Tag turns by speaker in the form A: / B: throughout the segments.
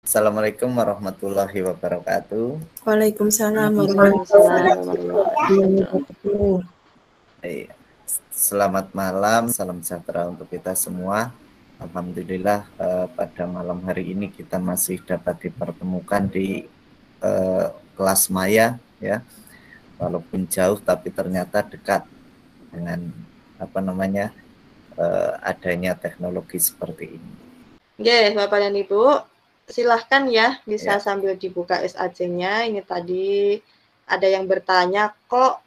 A: Assalamualaikum warahmatullahi wabarakatuh.
B: Waalaikumsalam
C: warahmatullahi wabarakatuh.
A: Selamat malam, salam sejahtera untuk kita semua. Alhamdulillah pada malam hari ini kita masih dapat dipertemukan di kelas maya, ya. Walaupun jauh tapi ternyata dekat dengan adanya teknologi seperti ini.
C: Oke, Bapak dan Ibu, silahkan ya bisa sambil dibuka SAC-nya. Ini tadi ada yang bertanya, kok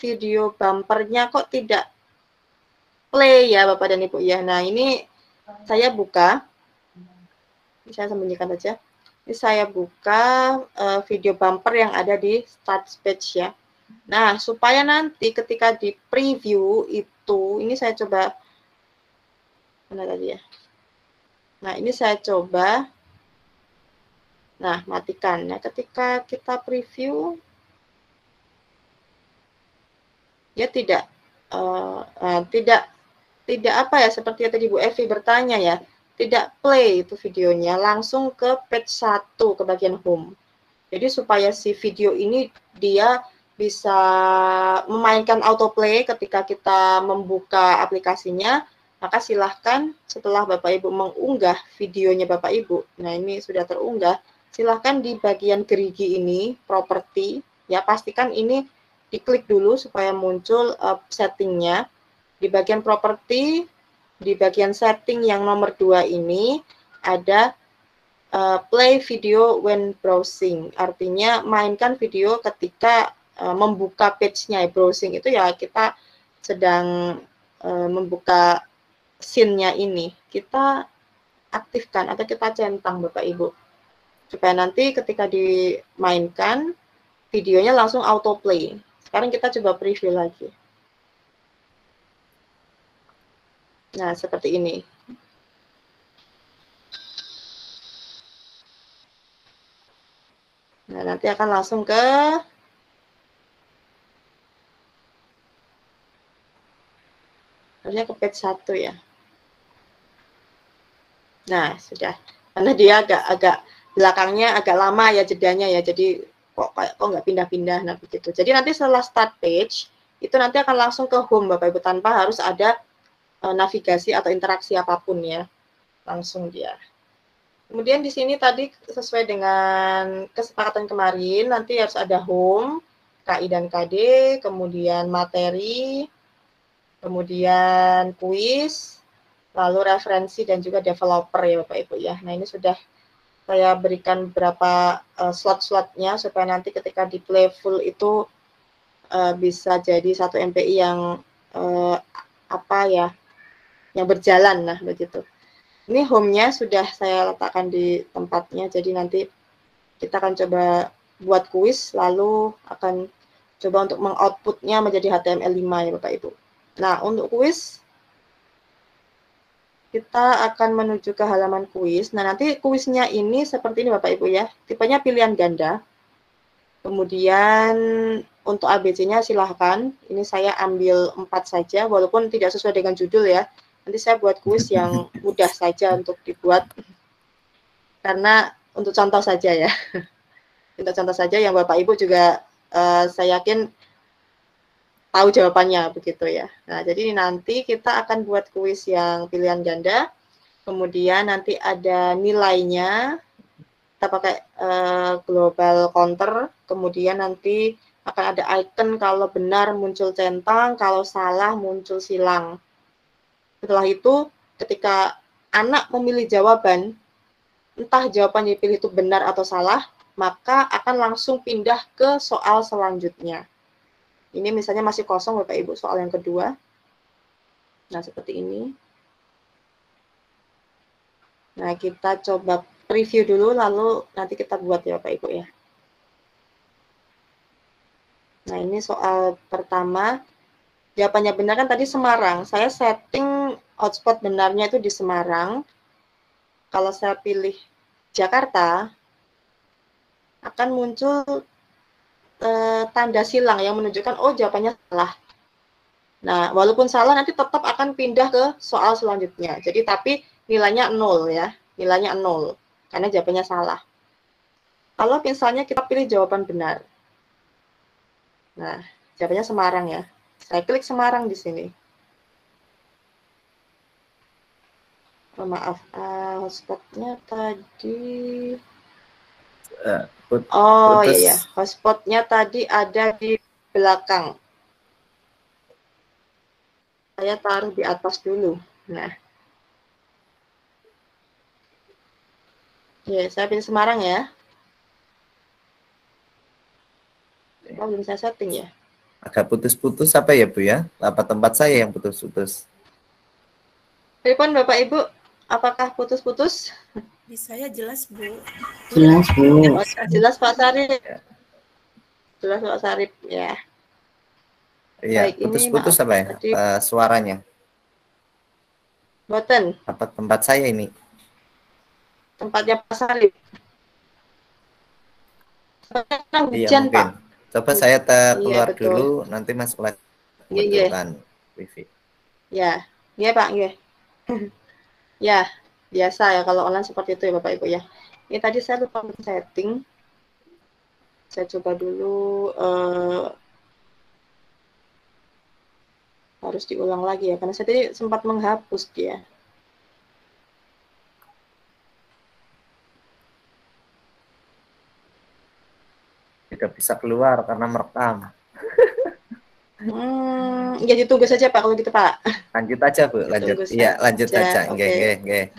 C: video bumpernya kok tidak play ya Bapak dan Ibu ya. Nah ini saya buka, saya sembunyikan saja. Ini saya buka video bumper yang ada di start page ya. Nah supaya nanti ketika di preview itu, ini saya coba, mana tadi ya. Nah, ini saya coba. Nah, matikan. Nah, ketika kita preview, ya tidak apa ya, seperti yang tadi Bu Evi bertanya ya, tidak play itu videonya, langsung ke page 1, ke bagian home. Jadi supaya si video ini dia bisa memainkan autoplay ketika kita membuka aplikasinya, maka silahkan setelah Bapak Ibu mengunggah videonya Bapak Ibu, nah ini sudah terunggah, silahkan di bagian gerigi ini, properti, ya pastikan ini diklik dulu supaya muncul settingnya. Di bagian properti, di bagian setting yang nomor 2 ini, ada play video when browsing, artinya mainkan video ketika membuka page-nya. Browsing itu ya kita sedang membuka scene-nya ini, kita aktifkan atau kita centang Bapak Ibu, supaya nanti ketika dimainkan videonya langsung autoplay. Sekarang kita coba preview lagi. Nah, seperti ini. Nah, nanti akan langsung ke harusnya ke page 1 ya. Nah, sudah. Karena dia agak belakangnya agak lama ya jedanya ya. Jadi kok nggak pindah-pindah, nah begitu. Jadi nanti setelah start page itu nanti akan langsung ke home Bapak Ibu, tanpa harus ada navigasi atau interaksi apapun ya. Langsung dia. Kemudian di sini tadi sesuai dengan kesepakatan kemarin, nanti harus ada home, KI dan KD, kemudian materi, kemudian kuis, lalu referensi dan juga developer ya Bapak Ibu ya. Nah ini sudah saya berikan beberapa slot-slotnya supaya nanti ketika di play full itu bisa jadi satu MPI yang yang berjalan, nah begitu. Ini home-nya sudah saya letakkan di tempatnya, jadi nanti kita akan coba buat kuis, lalu akan coba untuk mengoutputnya menjadi HTML5 ya Bapak Ibu. Nah, untuk kuis, kita akan menuju ke halaman kuis. Nah, nanti kuisnya ini seperti ini Bapak Ibu ya, tipenya pilihan ganda. Kemudian untuk ABC-nya silahkan, ini saya ambil 4 saja, walaupun tidak sesuai dengan judul ya. Nanti saya buat kuis yang mudah saja untuk dibuat, karena untuk contoh saja ya. Untuk contoh saja yang Bapak Ibu juga saya yakin tahu jawabannya begitu ya. Nah, jadi nanti kita akan buat kuis yang pilihan ganda, kemudian nanti ada nilainya, kita pakai global counter, kemudian nanti akan ada icon kalau benar muncul centang, kalau salah muncul silang. Setelah itu, ketika anak memilih jawaban, entah jawaban yang dipilih itu benar atau salah, maka akan langsung pindah ke soal selanjutnya. Ini misalnya masih kosong Bapak Ibu, soal yang kedua. Nah, seperti ini. Nah, kita coba preview dulu, lalu nanti kita buat ya Bapak Ibu ya. Nah, ini soal pertama. Jawabannya benar kan tadi Semarang. Saya setting hotspot benarnya itu di Semarang. Kalau saya pilih Jakarta, akan muncul tanda silang yang menunjukkan, oh jawabannya salah. Nah, walaupun salah nanti tetap akan pindah ke soal selanjutnya. Jadi, tapi nilainya 0 ya. Nilainya 0. karena jawabannya salah. Kalau misalnya kita pilih jawaban benar. Nah, jawabannya Semarang ya. Saya klik Semarang di sini. Oh, maaf, hotspotnya tadi. Oh iya ya, hotspotnya tadi ada di belakang. Saya taruh di atas dulu. Nah, ya saya pilih Semarang ya. Oh, belum saya setting ya.
A: Agak putus-putus apa ya Bu ya? Apa tempat saya yang putus-putus?
C: Telepon Bapak Ibu, apakah putus-putus?
B: Di saya jelas Bu.
D: Jelas Bu.
C: Oh, jelas Pak Sarip. Ya. Jelas Pak Sarip ya.
A: Iya, putus-putus apa ya suaranya?
C: Boten.
A: Apa tempat saya ini?
C: Tempatnya Pak Sarip.
A: Iya mungkin. Pak. Coba saya keluar
C: iya,
A: dulu, nanti masuk lagi membutuhkan wifi.
C: Ya, iya Pak, iya. Ya, biasa ya kalau online seperti itu ya Bapak Ibu ya. Ini tadi saya lupa setting. Saya coba dulu. Harus diulang lagi ya, karena saya tadi sempat menghapus dia.
A: Tidak bisa keluar karena merekam.
C: Ya ditunggu saja Pak kalau gitu Pak.
A: Lanjut aja Bu, lanjut. Iya, lanjut saja. Nggih.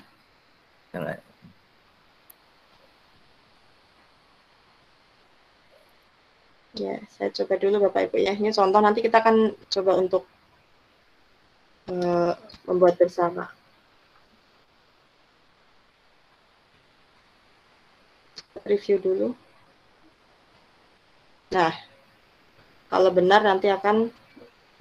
C: Ya, saya coba dulu Bapak Ibu ya. Ini contoh, nanti kita akan coba untuk membuat bersama. Review dulu. Nah, kalau benar nanti akan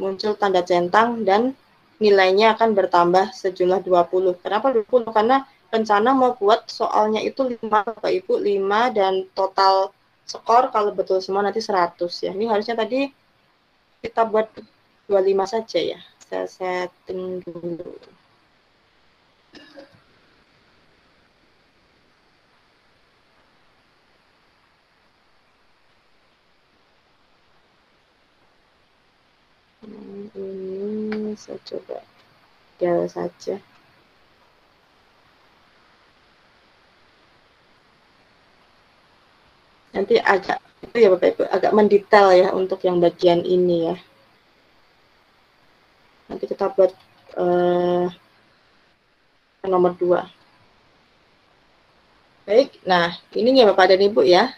C: muncul tanda centang dan nilainya akan bertambah sejumlah 20. Kenapa 20? Karena rencana mau buat soalnya itu 5 Bapak Ibu, 5 dan total skor kalau betul semua nanti 100 ya. Ini harusnya tadi kita buat 25 saja ya. Saya setting dulu. Ini saya coba tinggal saja. Nanti agak itu ya Bapak Ibu, agak mendetail ya untuk yang bagian ini ya. Nanti kita buat nomor 2. Baik, nah ini ya Bapak dan Ibu ya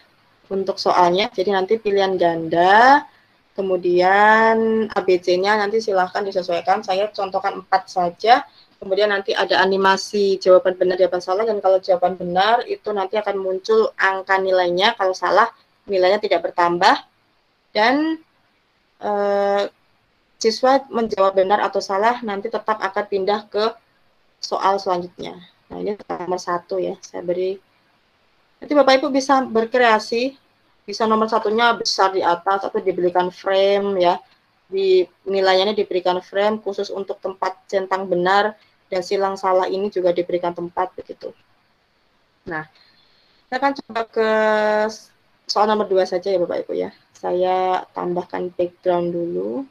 C: untuk soalnya. Jadi nanti pilihan ganda, kemudian ABC-nya nanti silahkan disesuaikan. Saya contohkan 4 saja. Kemudian nanti ada animasi jawaban benar, jawaban salah. Dan kalau jawaban benar itu nanti akan muncul angka nilainya. Kalau salah nilainya tidak bertambah. Dan siswa menjawab benar atau salah nanti tetap akan pindah ke soal selanjutnya. Nah ini nomor 1 ya. Saya beri. Nanti Bapak Ibu bisa berkreasi. Bisa nomor 1-nya besar di atas atau diberikan frame ya. Nilainya diberikan frame khusus untuk tempat centang benar dan silang salah ini juga diberikan tempat begitu. Nah, kita akan coba ke soal nomor 2 saja ya Bapak Ibu ya. Saya tambahkan background dulu.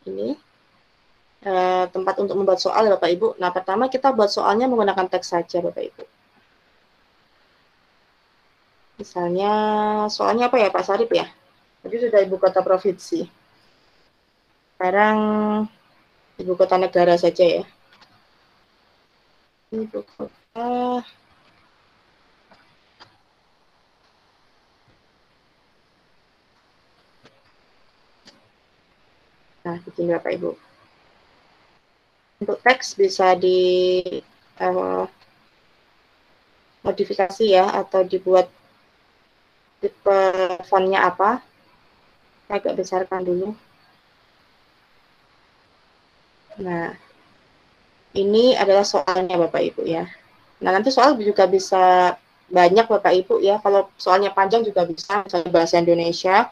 C: Ini tempat untuk membuat soal ya Bapak Ibu. Nah, pertama kita buat soalnya menggunakan teks saja Bapak Ibu. Misalnya soalnya apa ya Pak Sarip ya? Tadi sudah ibu kota provinsi. Sekarang ibu kota negara saja ya. Ibu kota. Nah, begini Bapak Ibu. Untuk teks bisa di modifikasi ya, atau dibuat tipe fontnya apa. Saya agak besarkan dulu. Nah, ini adalah soalnya Bapak Ibu ya. Nah, nanti soal juga bisa banyak Bapak Ibu ya. Kalau soalnya panjang juga bisa, misalnya bahasa Indonesia,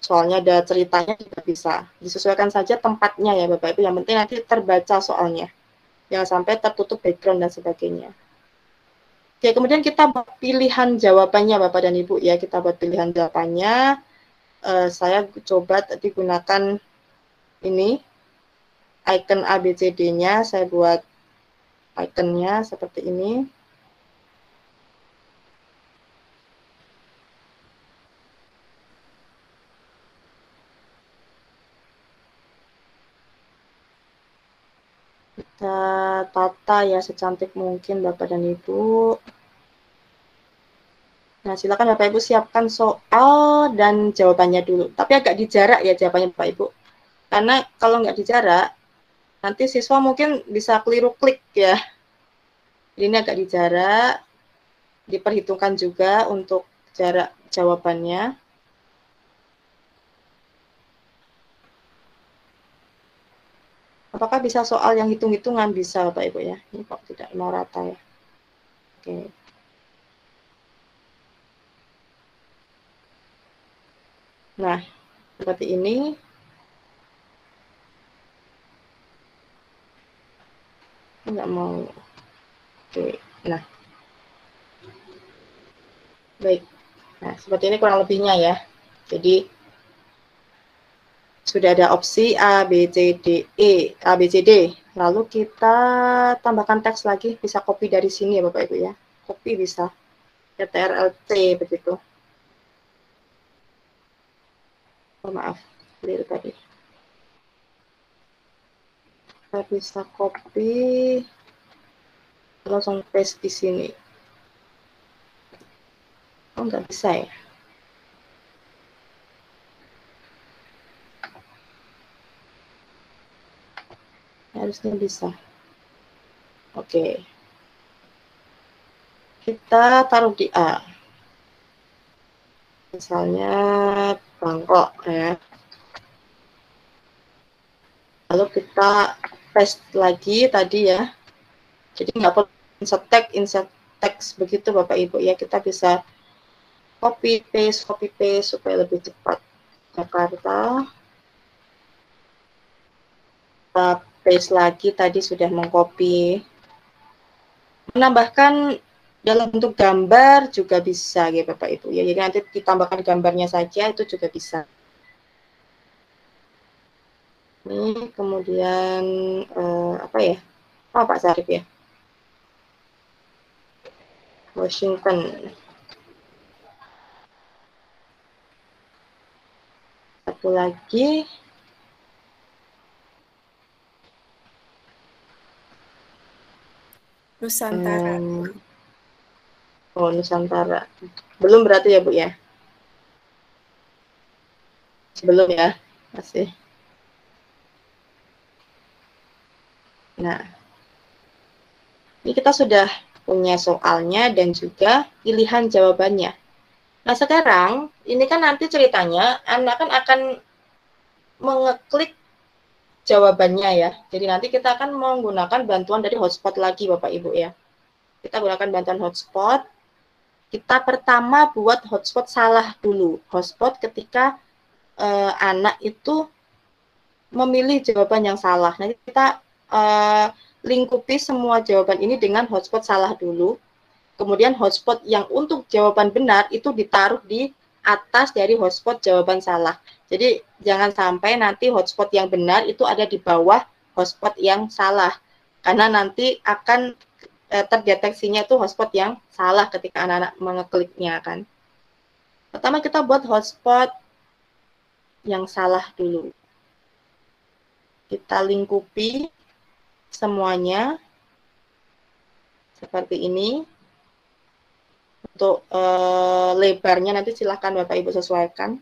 C: soalnya ada ceritanya juga bisa. Disesuaikan saja tempatnya ya Bapak Ibu. Yang penting nanti terbaca soalnya. Jangan sampai tertutup background dan sebagainya. Oke, kemudian kita buat pilihan jawabannya Bapak dan Ibu ya. Kita buat pilihan jawabannya. Saya coba tadi gunakan ini icon ABCD-nya. Saya buat iconnya seperti ini. Kita tata ya secantik mungkin Bapak dan Ibu. Nah, silakan Bapak Ibu siapkan soal dan jawabannya dulu. Tapi agak dijarak ya jawabannya Bapak Ibu. Karena kalau nggak dijarak, nanti siswa mungkin bisa keliru klik ya. Jadi ini agak dijarak, diperhitungkan juga untuk jarak jawabannya. Apakah bisa soal yang hitung-hitungan? Bisa Bapak Ibu ya. Ini kok tidak mau rata ya. Oke. Nah, seperti ini. Nggak mau. Oke. Nah. Baik. Nah, seperti ini kurang lebihnya ya. Jadi, sudah ada opsi A, B, C, D, E, A, B, C, D. Lalu kita tambahkan teks lagi, bisa copy dari sini ya Bapak Ibu ya. Copy bisa. CTRL-C begitu. Oh, maaf, keliru tadi. Kita bisa copy, langsung paste di sini. Oh, nggak bisa ya. Harusnya bisa. Oke. Kita taruh di A. Misalnya Bangkok ya. Lalu kita paste lagi tadi ya. Jadi nggak perlu insert text begitu Bapak Ibu ya. Kita bisa copy paste supaya lebih cepat. Jakarta. Kita paste lagi tadi sudah mengcopy. Menambahkan dalam bentuk gambar juga bisa ya Bapak Ibu ya. Jadi nanti ditambahkan gambarnya saja itu juga bisa. Ini kemudian apa ya? Oh, Pak Sarif ya. Washington. Satu lagi.
B: Nusantara.
C: Oh, Nusantara. Belum berarti ya, Bu ya? Belum ya? Masih. Nah, ini kita sudah punya soalnya dan juga pilihan jawabannya. Nah, sekarang ini kan nanti ceritanya anak kan akan mengeklik jawabannya ya. Jadi nanti kita akan menggunakan bantuan dari hotspot lagi Bapak Ibu ya. Kita gunakan bantuan hotspot. Kita pertama buat hotspot salah dulu. Hotspot ketika anak itu memilih jawaban yang salah. Nanti kita lingkupi semua jawaban ini dengan hotspot salah dulu. Kemudian hotspot yang untuk jawaban benar itu ditaruh di atas dari hotspot jawaban salah. Jadi jangan sampai nanti hotspot yang benar itu ada di bawah hotspot yang salah. Karena nanti akan terdeteksinya itu hotspot yang salah ketika anak-anak mengekliknya kan. Pertama kita buat hotspot yang salah dulu. Kita lingkupi semuanya seperti ini. Untuk lebarnya nanti silahkan Bapak Ibu sesuaikan.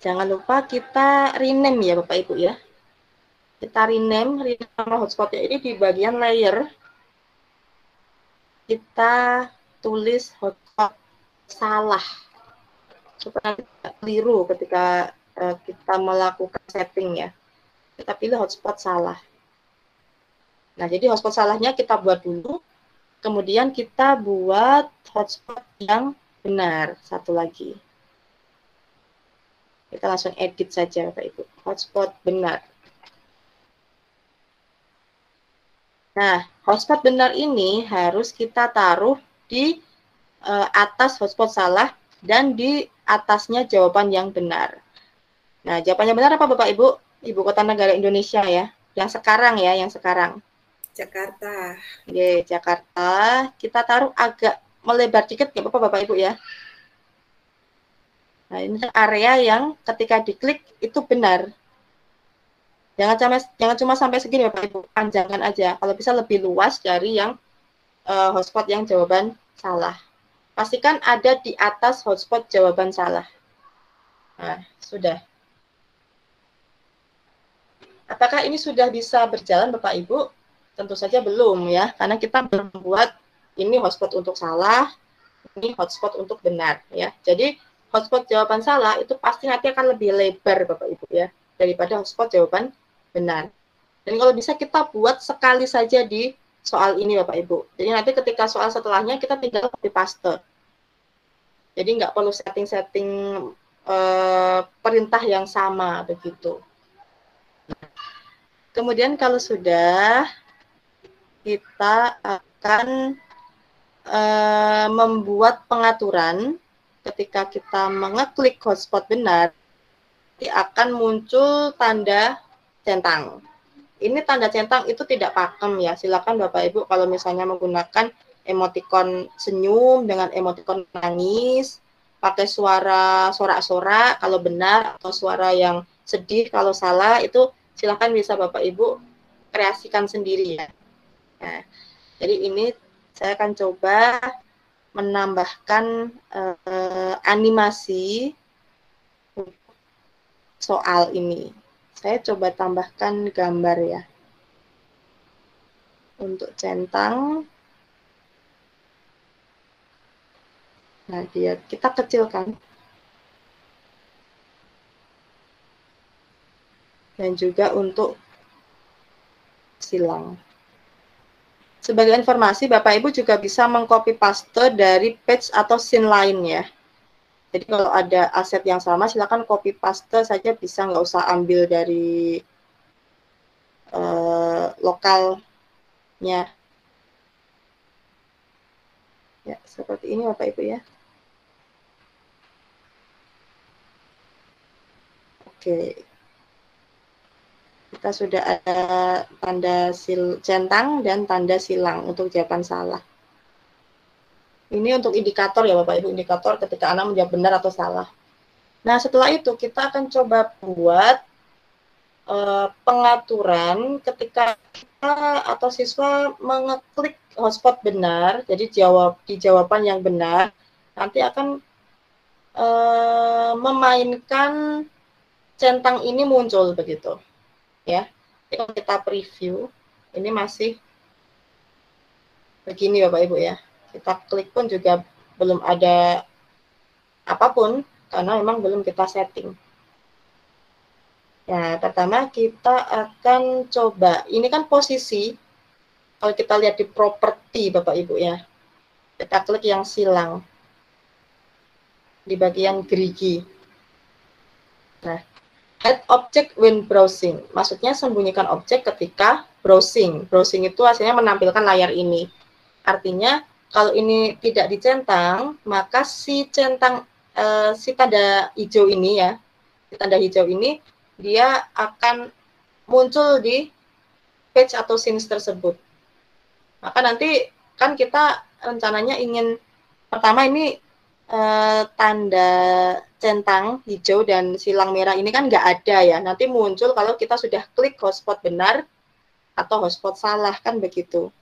C: Jangan lupa kita rename ya Bapak Ibu ya. Kita rename nama hotspotnya ini di bagian layer. Kita tulis hotspot salah. Supaya tidak keliru ketika kita melakukan setting ya. Kita pilih hotspot salah. Nah, jadi hotspot salahnya kita buat dulu, kemudian kita buat hotspot yang benar. Satu lagi. Kita langsung edit saja, Bapak Ibu. Hotspot benar. Nah, hotspot benar ini harus kita taruh di atas hotspot salah dan di atasnya jawaban yang benar. Nah, jawabannya benar apa Bapak Ibu? Ibu kota negara Indonesia ya. Yang sekarang ya, yang sekarang.
B: Jakarta.
C: Oke, Jakarta. Kita taruh agak melebar dikit nggak apa-apa Bapak Ibu ya. Nah, ini area yang ketika diklik itu benar. Jangan cuma sampai segini Bapak Ibu, panjangkan aja. Kalau bisa lebih luas dari yang hotspot yang jawaban salah. Pastikan ada di atas hotspot jawaban salah. Nah, sudah. Apakah ini sudah bisa berjalan Bapak Ibu? Tentu saja belum ya, karena kita belum membuat ini hotspot untuk salah, ini hotspot untuk benar ya. Jadi hotspot jawaban salah itu pasti nanti akan lebih lebar Bapak Ibu ya, daripada hotspot jawaban benar. Dan kalau bisa kita buat sekali saja di soal ini Bapak Ibu. Jadi nanti ketika soal setelahnya kita tinggal copy paste. Jadi nggak perlu setting-setting perintah yang sama begitu. Kemudian kalau sudah, kita akan membuat pengaturan ketika kita mengeklik hotspot benar, nanti akan muncul tanda centang. Ini tanda centang itu tidak pakem ya. Silakan Bapak Ibu kalau misalnya menggunakan emoticon senyum dengan emoticon nangis, pakai suara sorak-sorak kalau benar atau suara yang sedih kalau salah, itu silakan bisa Bapak Ibu kreasikan sendiri ya. Nah, jadi ini saya akan coba menambahkan animasi soal ini. Saya coba tambahkan gambar ya. Untuk centang. Nah, kita kecilkan. Dan juga untuk silang. Sebagai informasi, Bapak Ibu juga bisa mengcopy paste dari page atau scene lain ya. Jadi kalau ada aset yang sama, silakan copy paste saja bisa, nggak usah ambil dari lokalnya. Ya, seperti ini Bapak Ibu ya. Oke. Kita sudah ada tanda centang dan tanda silang untuk jawaban salah. Ini untuk indikator ya Bapak Ibu, indikator ketika anak menjawab benar atau salah. Nah, setelah itu kita akan coba buat pengaturan ketika kita atau siswa mengeklik hotspot benar, jadi di jawaban yang benar, nanti akan memainkan centang ini muncul begitu. Ya, jadi kalau kita preview, ini masih begini Bapak Ibu ya. Kita klik pun juga belum ada apapun, karena memang belum kita setting. Ya, pertama kita akan coba, ini kan posisi, kalau kita lihat di properti Bapak Ibu ya, kita klik yang silang, di bagian gerigi. Nah, hide object when browsing, maksudnya sembunyikan objek ketika browsing. Browsing itu hasilnya menampilkan layar ini. Artinya kalau ini tidak dicentang, maka si centang si tanda hijau ini ya, si tanda hijau ini dia akan muncul di page atau scenes tersebut. Maka nanti kan kita rencananya ingin pertama ini tanda centang hijau dan silang merah ini kan nggak ada ya. Nanti muncul kalau kita sudah klik hotspot benar atau hotspot salah kan begitu.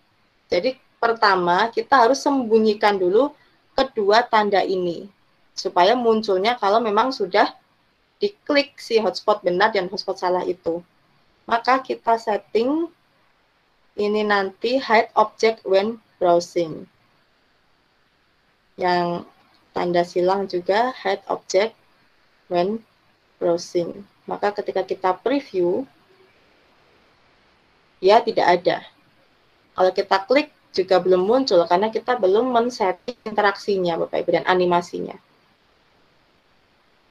C: Jadi pertama kita harus sembunyikan dulu kedua tanda ini supaya munculnya kalau memang sudah diklik si hotspot benar dan hotspot salah itu. Maka kita setting ini nanti hide object when browsing. Yang tanda silang juga hide object when browsing. Maka ketika kita preview, ya tidak ada. Kalau kita klik juga belum muncul karena kita belum men-setting interaksinya Bapak Ibu dan animasinya.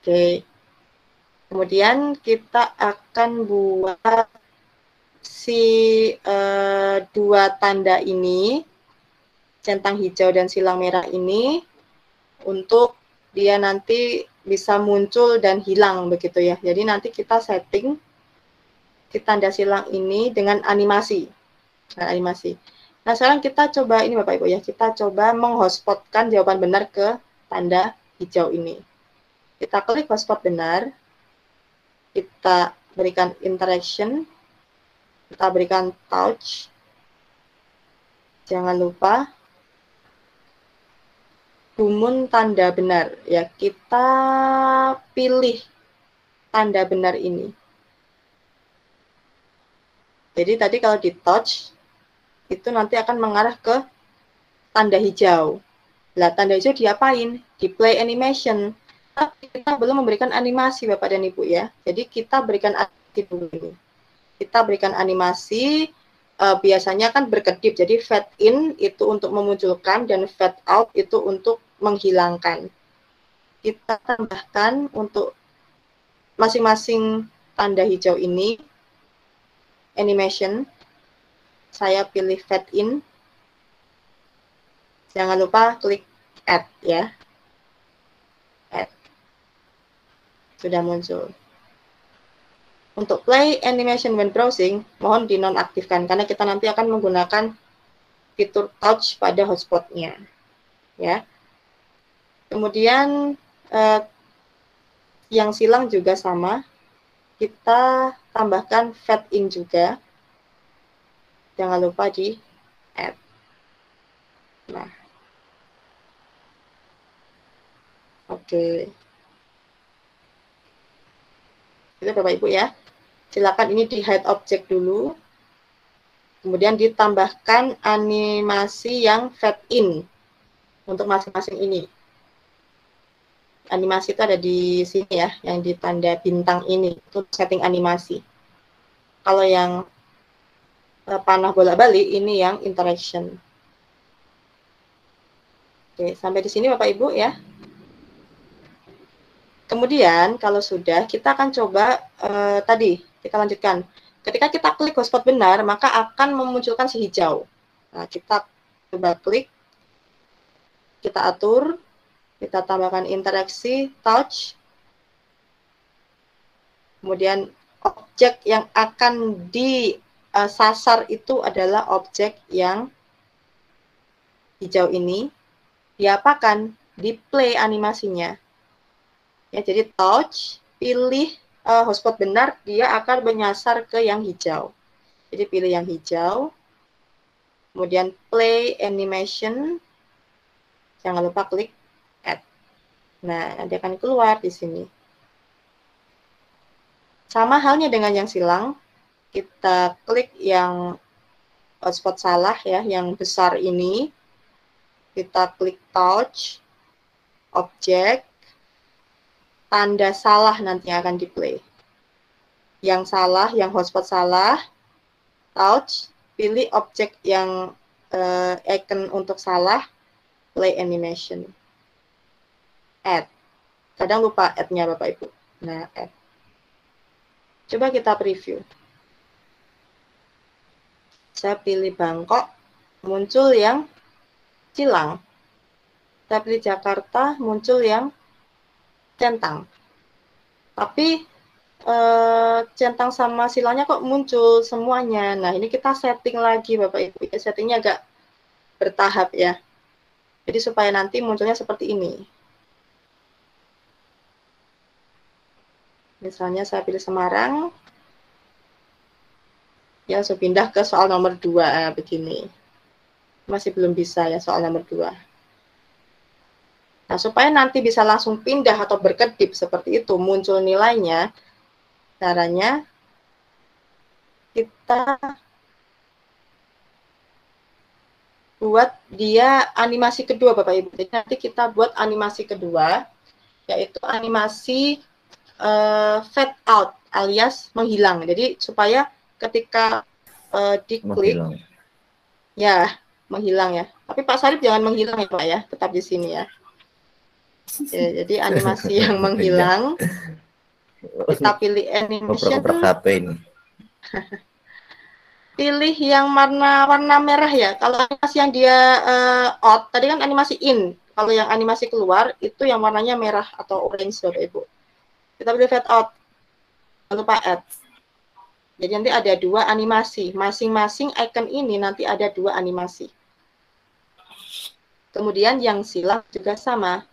C: Oke. Kemudian kita akan buat si dua tanda ini, centang hijau dan silang merah ini, untuk dia nanti bisa muncul dan hilang begitu ya. Jadi nanti kita setting si tanda silang ini dengan animasi. Nah, sekarang kita coba ini Bapak Ibu ya, kita coba menghotspotkan jawaban benar ke tanda hijau ini. Kita klik hotspot benar, kita berikan interaction, kita berikan touch. Jangan lupa gumun tanda benar ya, kita pilih tanda benar ini. Jadi tadi kalau di touch itu nanti akan mengarah ke tanda hijau. Lah tanda hijau diapain? Di play animation. Tapi kita belum memberikan animasi Bapak dan Ibu ya. Jadi kita berikan animasi dulu ini. Kita berikan animasi, biasanya kan berkedip. Jadi fade in itu untuk memunculkan dan fade out itu untuk menghilangkan. Kita tambahkan untuk masing-masing tanda hijau ini animation. Saya pilih fade in. Jangan lupa klik add ya. Add. Sudah muncul. Untuk play animation when browsing, mohon dinonaktifkan karena kita nanti akan menggunakan fitur touch pada hotspotnya. Ya. Kemudian yang silang juga sama. Kita tambahkan fade in juga. Jangan lupa di add. Nah. Oke. Itu Bapak Ibu ya. Silakan ini di hide object dulu. Kemudian ditambahkan animasi yang fade in untuk masing-masing ini. Animasi itu ada di sini ya, yang di tanda bintang ini, untuk setting animasi. Kalau yang panah bola-balik, ini yang interaction. Oke, sampai di sini Bapak Ibu ya. Kemudian kalau sudah, kita akan coba tadi, kita lanjutkan. Ketika kita klik hotspot benar, maka akan memunculkan si hijau. Nah, kita coba klik, kita atur, kita tambahkan interaksi, touch, kemudian objek yang akan disasar itu adalah objek yang hijau ini. Diapakan? Di play animasinya. Ya, jadi touch, pilih hotspot benar, dia akan menyasar ke yang hijau. Jadi pilih yang hijau, kemudian play animation, jangan lupa klik add. Nah, nanti akan keluar di sini. Sama halnya dengan yang silang, kita klik yang hotspot salah ya, yang besar ini, kita klik touch, objek, tanda salah nanti akan di-play. Yang salah, yang hotspot salah, touch, pilih objek yang icon untuk salah, play animation. Add. Kadang lupa add-nya Bapak Ibu. Nah, add. Coba kita preview. Saya pilih Bangkok, muncul yang silang. Saya pilih Jakarta, muncul yang centang. Tapi centang sama silangnya kok muncul semuanya. Nah, ini kita setting lagi Bapak Ibu. Settingnya agak bertahap ya. Jadi supaya nanti munculnya seperti ini. Misalnya saya pilih Semarang. Ya, langsung pindah ke soal nomor 2 begini. Masih belum bisa ya soal nomor 2. Nah, supaya nanti bisa langsung pindah atau berkedip seperti itu, muncul nilainya, caranya kita buat dia animasi kedua Bapak Ibu. Jadi nanti kita buat animasi kedua, yaitu animasi fade out alias menghilang. Jadi supaya ketika diklik, Ya, menghilang ya. Tapi Pak Sarip jangan menghilang ya Pak ya, tetap di sini ya. Ya, jadi animasi yang
A: Iya.
C: menghilang, kita pilih animation,
A: Ngobrol-ngobrol HP ini.
C: pilih yang warna merah ya. Kalau animasi yang dia out, tadi kan animasi in. Kalau yang animasi keluar, itu yang warnanya merah atau orange Bapak Ibu. Kita pilih fade out, jangan lupa add. Jadi nanti ada 2 animasi. Masing-masing icon ini nanti ada 2 animasi. Kemudian yang silang juga sama.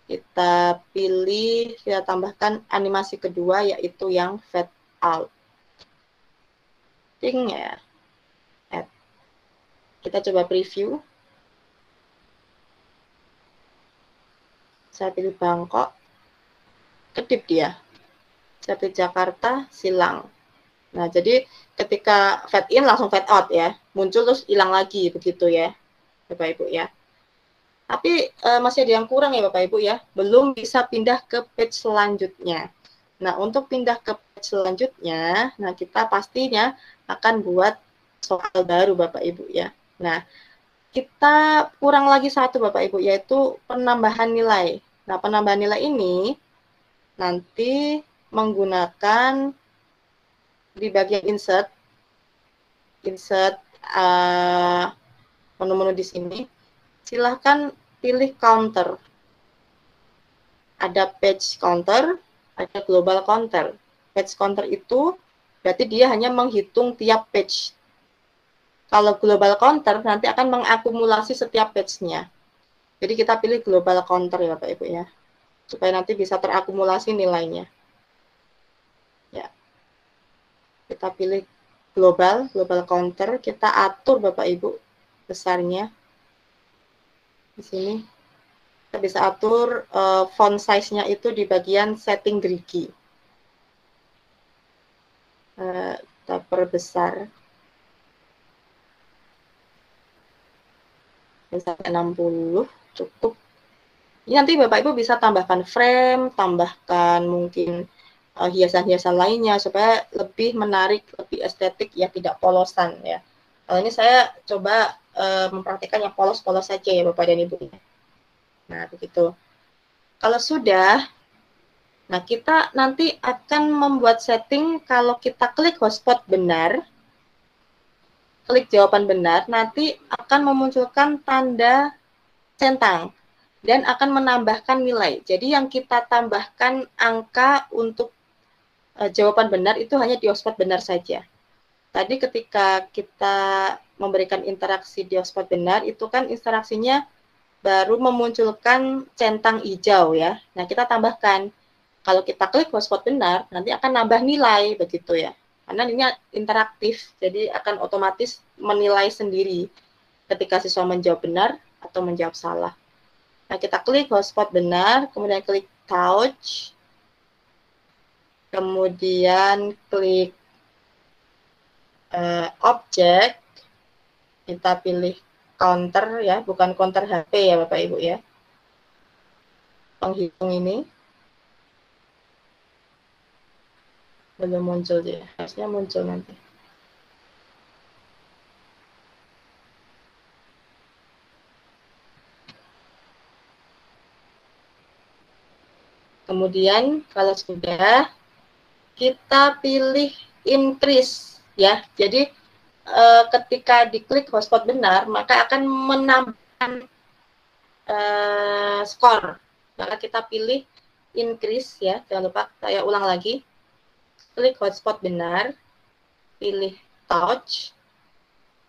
C: Kita pilih, kita tambahkan animasi kedua yaitu yang fade out. Ting ya. Add. Kita coba preview. Saya pilih Bangkok. Kedip dia. Saya pilih Jakarta, silang. Nah, jadi ketika fade in langsung fade out ya. Muncul terus hilang lagi begitu ya. Bapak Ibu ya. Tapi masih ada yang kurang ya Bapak Ibu ya. Belum bisa pindah ke page selanjutnya. Nah, untuk pindah ke page selanjutnya, nah kita pastinya akan buat soal baru Bapak Ibu ya. Nah, kita kurang lagi satu Bapak Ibu, yaitu penambahan nilai. Nah, penambahan nilai ini nanti menggunakan di bagian insert menu-menu di sini. Silahkan pilih counter. Ada page counter, ada global counter. Page counter itu berarti dia hanya menghitung tiap page. Kalau global counter nanti akan mengakumulasi setiap page-nya. Jadi kita pilih global counter ya Bapak Ibu ya. Supaya nanti bisa terakumulasi nilainya. Ya. Kita pilih global counter, kita atur Bapak Ibu besarnya. Di sini kita bisa atur font size-nya itu di bagian setting gerigi. Kita perbesar sampai 60 cukup. Ini nanti Bapak Ibu bisa tambahkan frame, tambahkan mungkin hiasan-hiasan lainnya supaya lebih menarik, lebih estetik ya, tidak polosan ya. Kalau ini saya coba mempraktikkan yang polos-polos saja ya Bapak dan Ibu. Nah, begitu. Kalau sudah, nah kita nanti akan membuat setting kalau kita klik hotspot benar, klik jawaban benar, nanti akan memunculkan tanda centang dan akan menambahkan nilai. Jadi yang kita tambahkan angka untuk jawaban benar itu hanya di hotspot benar saja. Tadi ketika kita memberikan interaksi di hotspot benar, itu kan interaksinya baru memunculkan centang hijau ya. Nah, kita tambahkan. Kalau kita klik hotspot benar, nanti akan nambah nilai begitu ya. Karena ini interaktif, jadi akan otomatis menilai sendiri ketika siswa menjawab benar atau menjawab salah. Nah, kita klik hotspot benar, kemudian klik touch, kemudian klik objek, kita pilih counter ya, bukan counter HP ya Bapak Ibu ya. Penghitung ini belum muncul dia, harusnya muncul nanti. Kemudian kalau sudah, kita pilih increase ya. Jadi ketika diklik hotspot benar, maka akan menambahkan skor. Maka kita pilih increase ya. Jangan lupa saya ulang lagi. Klik hotspot benar, pilih touch,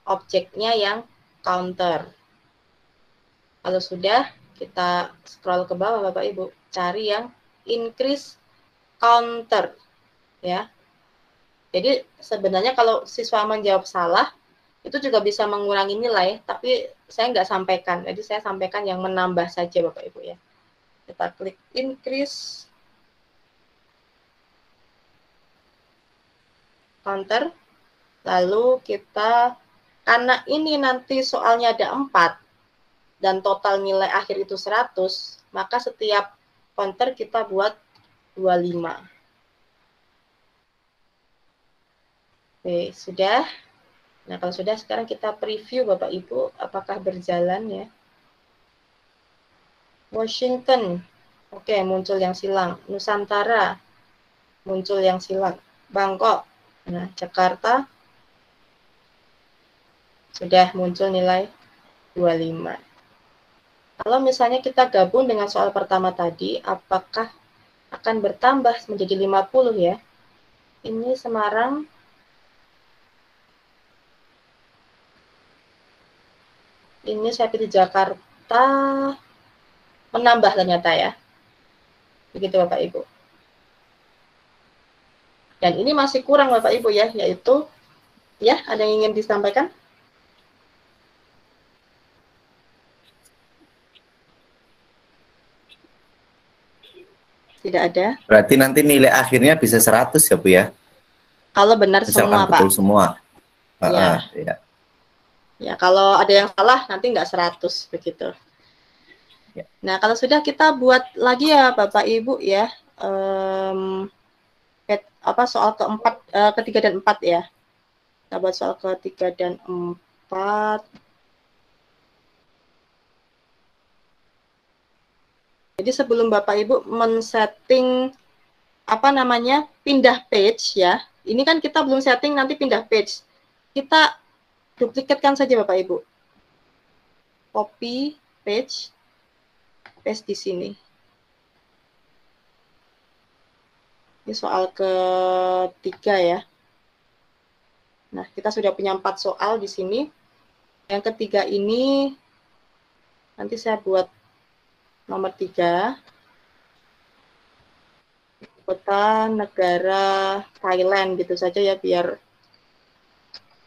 C: objeknya yang counter. Kalau sudah, kita scroll ke bawah Bapak Ibu, cari yang increase counter ya. Jadi sebenarnya kalau siswa menjawab salah, itu juga bisa mengurangi nilai, tapi saya nggak sampaikan. Jadi saya sampaikan yang menambah saja Bapak Ibu ya. Kita klik increase counter, lalu kita, karena ini nanti soalnya ada 4, dan total nilai akhir itu 100, maka setiap counter kita buat 25. Oke, sudah. Nah, kalau sudah, sekarang kita preview Bapak Ibu, apakah berjalan ya. Washington, oke, muncul yang silang. Nusantara, muncul yang silang. Bangkok, nah, Jakarta, sudah muncul nilai 25. Kalau misalnya kita gabung dengan soal pertama tadi, apakah akan bertambah menjadi 50 ya? Ini Semarang, ini saya pilih Jakarta, menambah ternyata ya. Begitu Bapak Ibu. Dan ini masih kurang Bapak Ibu ya, yaitu, ya, ada yang ingin disampaikan? Tidak ada.
A: Berarti nanti nilai akhirnya bisa 100 ya Bu ya?
C: Kalau benar
A: Misalkan
C: semua
A: betul
C: Pak.
A: semua.
C: Ya.
A: Ya.
C: Ya, kalau ada yang salah nanti nggak 100 begitu.
A: Ya.
C: Nah, kalau sudah kita buat lagi ya Bapak Ibu ya. Soal keempat, ketiga dan 4 ya. Kita buat soal ketiga dan 4. Jadi sebelum Bapak Ibu men-setting pindah page ya. Ini kan kita belum setting nanti pindah page. Kita duplikatkan saja Bapak Ibu. Copy page, paste di sini. Ini soal ketiga ya. Nah, kita sudah punya 4 soal di sini. Yang ketiga ini nanti saya buat nomor 3. Kota negara Thailand gitu saja ya biar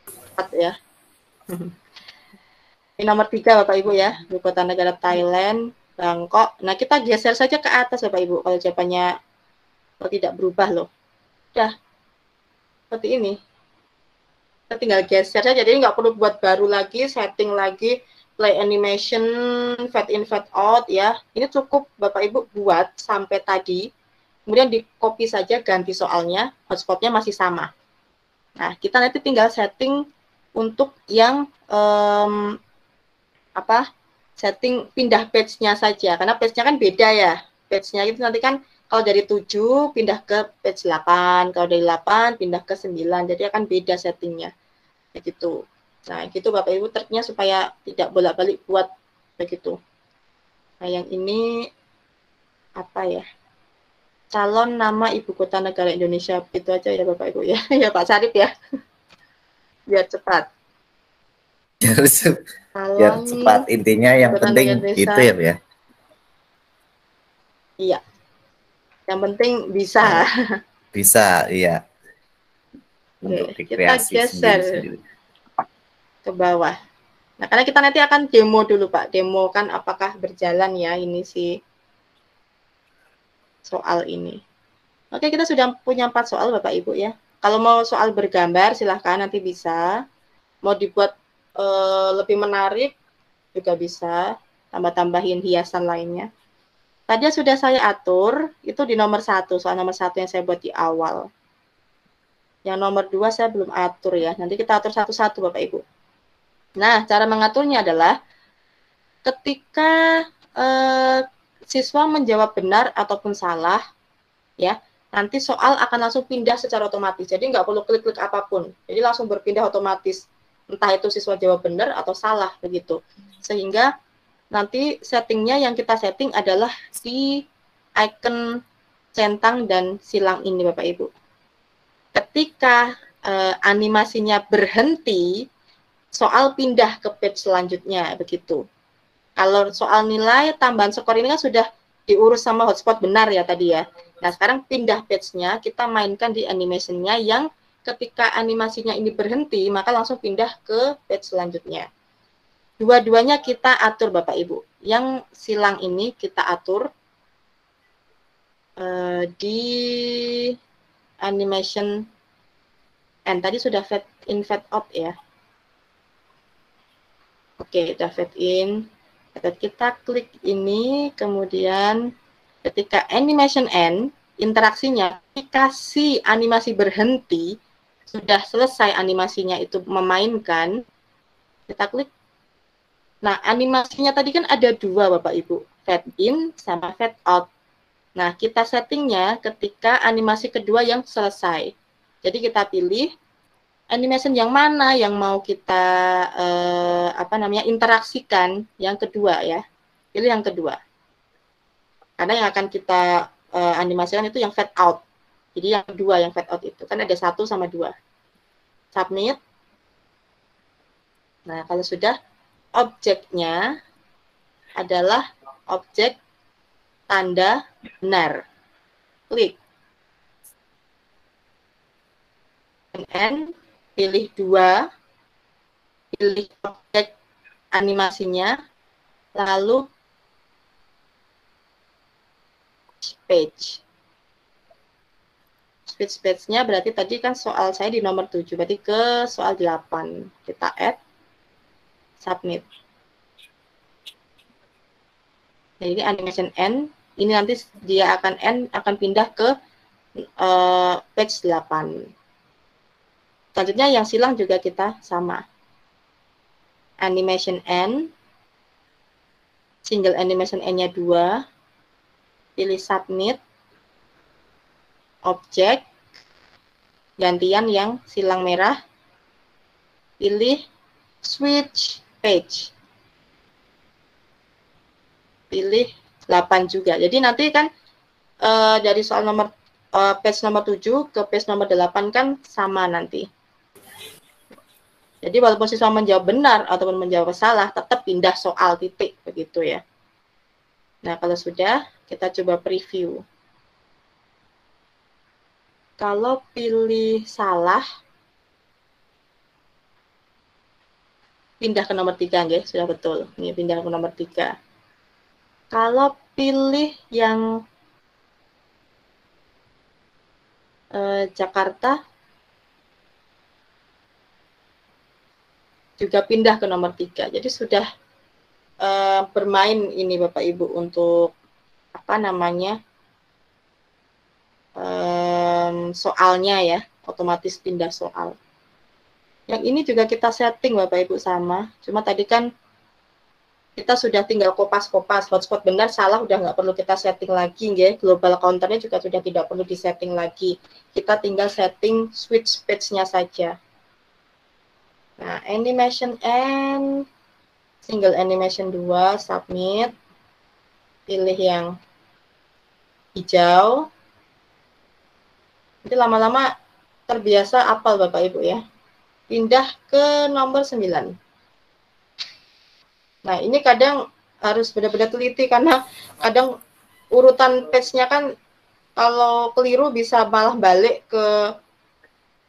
C: cepat ya. Ini nomor 3 Bapak Ibu ya. Ibu kota negara Thailand, Bangkok. Nah, kita geser saja ke atas Bapak Ibu kalau jawabannya tidak berubah loh. Udah. Seperti ini. Kita tinggal geser saja. Jadi nggak perlu buat baru lagi, setting lagi, play animation, fade in, fade out ya. Ini cukup Bapak Ibu buat sampai tadi. Kemudian di copy saja, ganti soalnya, hotspotnya masih sama. Nah, kita nanti tinggal setting untuk yang setting pindah page-nya saja. Karena page-nya kan beda ya. Page-nya itu nanti kan kalau dari 7 pindah ke page 8, kalau dari 8 pindah ke 9. Jadi akan beda settingnya. Begitu. Nah, gitu Bapak Ibu triknya supaya tidak bolak-balik buat begitu. Nah, yang ini apa ya? Calon nama ibu kota negara Indonesia, itu aja ya Bapak Ibu ya. Ya Pak Sarip ya. Biar cepat.
A: Biar cepat, intinya yang penting itu ya.
C: Iya. Yang penting bisa.
A: Bisa, iya.
C: Untuk kita geser
A: sendiri.
C: Ke bawah. Nah, karena kita nanti akan demo dulu Pak. Demo kan apakah berjalan ya ini si soal ini. Oke, kita sudah punya 4 soal Bapak Ibu ya. Kalau mau soal bergambar silahkan nanti bisa. Mau dibuat lebih menarik juga bisa. Tambah-tambahin hiasan lainnya. Tadi sudah saya atur, itu di nomor 1. Soal nomor 1 yang saya buat di awal. Yang nomor 2 saya belum atur ya. Nanti kita atur satu-satu Bapak Ibu. Nah, cara mengaturnya adalah ketika siswa menjawab benar ataupun salah, ya, nanti soal akan langsung pindah secara otomatis. Jadi nggak perlu klik-klik apapun. Jadi langsung berpindah otomatis. Entah itu siswa jawab benar atau salah, begitu. Sehingga nanti settingnya yang kita setting adalah si icon centang dan silang ini, Bapak Ibu. Ketika animasinya berhenti, soal pindah ke page selanjutnya, begitu. Kalau soal nilai tambahan skor ini kan sudah diurus sama hotspot benar ya tadi ya. Nah, sekarang pindah page-nya, kita mainkan di animation-nya yang ketika animasinya ini berhenti, maka langsung pindah ke page selanjutnya. Dua-duanya kita atur Bapak Ibu. Yang silang ini kita atur di animation N. Tadi sudah fade in, fade out ya. Oke, sudah fade in. Kita klik ini, kemudian ketika animation N, interaksinya, ketika si animasi berhenti, sudah selesai animasinya itu memainkan, kita klik. Nah, animasinya tadi kan ada dua Bapak Ibu, fade in sama fade out. Nah, kita settingnya ketika animasi kedua yang selesai. Jadi kita pilih animation yang mana yang mau kita interaksikan, yang kedua ya. Pilih yang kedua. Karena yang akan kita animasikan itu yang fade out. Jadi yang kedua yang fade out itu kan ada 1 sama 2. Submit. Nah, kalau sudah, objeknya adalah objek tanda benar. Klik. Pilih 2, pilih objek animasinya, lalu page. Switch page-nya berarti tadi kan soal saya di nomor 7, berarti ke soal 8. Kita add, submit. Jadi animation end, ini nanti dia akan pindah ke page 8. Selanjutnya yang silang juga kita sama. Animation end, single animation end-nya 2, pilih submit, objek, gantian yang silang merah, pilih switch page. Pilih 8 juga. Jadi nanti kan dari soal nomor page nomor 7 ke page nomor 8 kan sama nanti. Jadi walaupun siswa menjawab benar ataupun menjawab salah, tetap pindah soal titik begitu ya. Nah, kalau sudah, kita coba preview. Kalau pilih salah, pindah ke nomor 3, ya, sudah betul. Ini pindah ke nomor 3. Kalau pilih yang Jakarta, juga pindah ke nomor 3. Jadi sudah bermain ini Bapak Ibu untuk soalnya ya, otomatis pindah soal. Yang ini juga kita setting Bapak Ibu sama, cuma tadi kan kita sudah tinggal kopas-kopas, hotspot benar salah udah nggak perlu kita setting lagi ya, global counternya juga sudah tidak perlu disetting lagi. Kita tinggal setting switch page-nya saja. Nah, animation end, single animation 2, submit, pilih yang hijau. Nanti lama-lama terbiasa apal Bapak Ibu ya. Pindah ke nomor 9. Nah, ini kadang harus benar-benar teliti karena kadang urutan page-nya kan kalau keliru bisa malah balik ke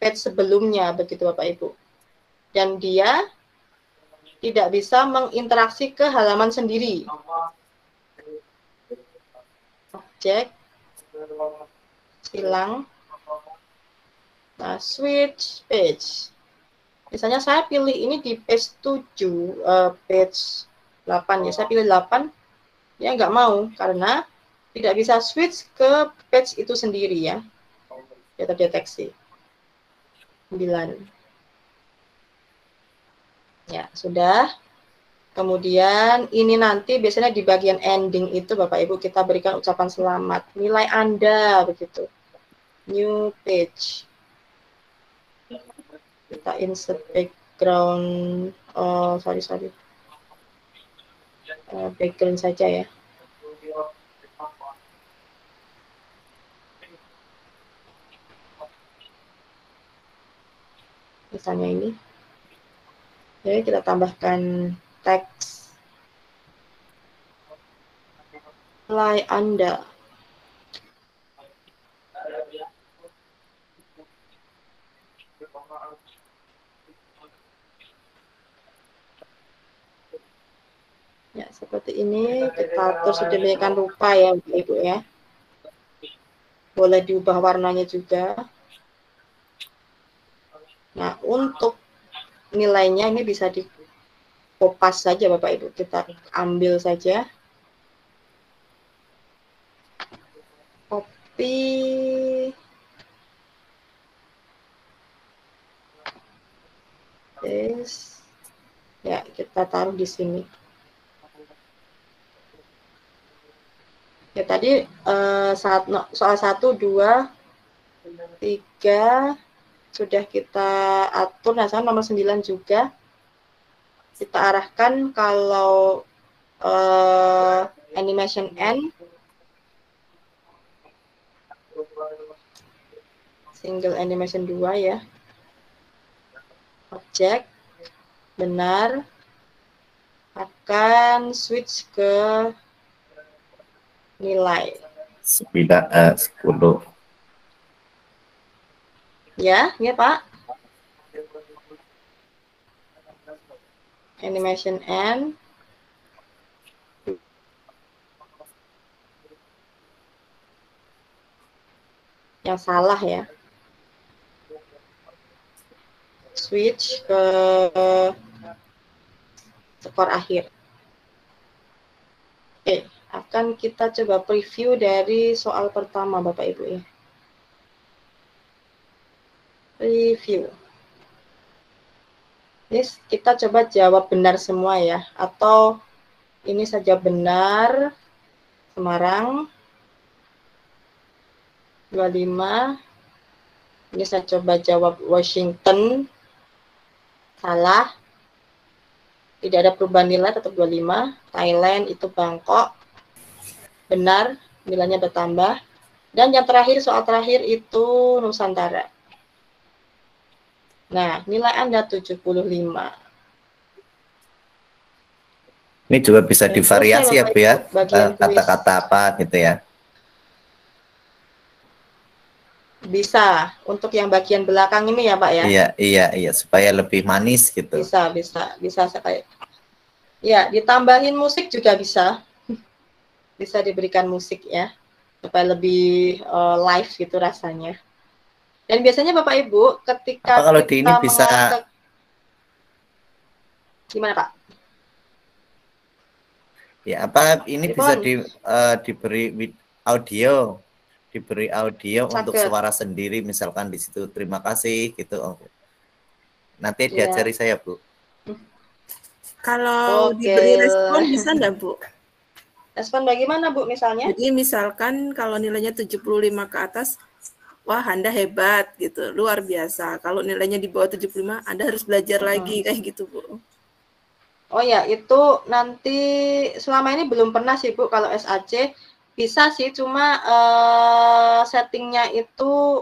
C: page sebelumnya begitu Bapak Ibu. Dan dia tidak bisa menginteraksi ke halaman sendiri. Objek, silang, nah, switch page. Misalnya saya pilih ini di page 7, page 8 ya, saya pilih 8, ya nggak mau karena tidak bisa switch ke page itu sendiri ya, dia terdeteksi. 9. Ya, sudah. Kemudian ini nanti biasanya di bagian ending itu Bapak Ibu kita berikan ucapan selamat. Nilai Anda begitu. New page. Kita insert background, background saja ya. Misalnya ini. Jadi kita tambahkan teks nilai Anda. Ya, seperti ini kita atur sedemikian rupa ya, Ibu ya. Boleh diubah warnanya juga. Nah, untuk nilainya ini bisa dikopas saja Bapak Ibu. Kita ambil saja. Copy. This. Ya, kita taruh di sini. Ya, tadi soal 1, 2, 3 sudah kita atur. Nah, sama nomor 9 juga. Kita arahkan kalau animation N, single animation 2 ya. Objek, benar, akan switch ke nilai.
A: 10.
C: Ya, Pak. Animation N. Yang salah ya. Switch ke skor akhir. Oke, akan kita coba preview dari soal pertama Bapak Ibu ya. Review. Yes, kita coba jawab benar semua ya, atau ini saja benar. Semarang 25. Ini saya coba jawab Washington. Salah. Tidak ada perubahan nilai, tetap 25. Thailand itu Bangkok. Benar, nilainya bertambah. Dan yang terakhir, soal terakhir itu Nusantara. Nah, nilai Anda 75.
A: Ini juga bisa divariasi ya Bu ya,
C: Bagian
A: kata-kata apa gitu ya.
C: Bisa, untuk yang bagian belakang ini ya Pak ya?
A: Iya, supaya lebih manis gitu.
C: Bisa sekali. Ya, ditambahin musik juga bisa. Bisa diberikan musik ya, supaya lebih live gitu rasanya. Dan biasanya Bapak Ibu ketika
A: apa kalau
C: kita
A: di ini bisa
C: gimana Pak?
A: Ya, apa ini
C: Dipon.
A: bisa diberi audio untuk suara sendiri misalkan di situ. Terima kasih gitu. Nanti diajari saya, Bu.
B: Kalau diberi respon bisa enggak, Bu?
C: Respon bagaimana, Bu, misalnya?
B: Jadi misalkan kalau nilainya 75 ke atas, wah Anda hebat gitu, luar biasa. Kalau nilainya di bawah 75, Anda harus belajar lagi kayak gitu, Bu.
C: Oh ya, itu nanti selama ini belum pernah sih, Bu, kalau SAC. Bisa sih, cuma settingnya itu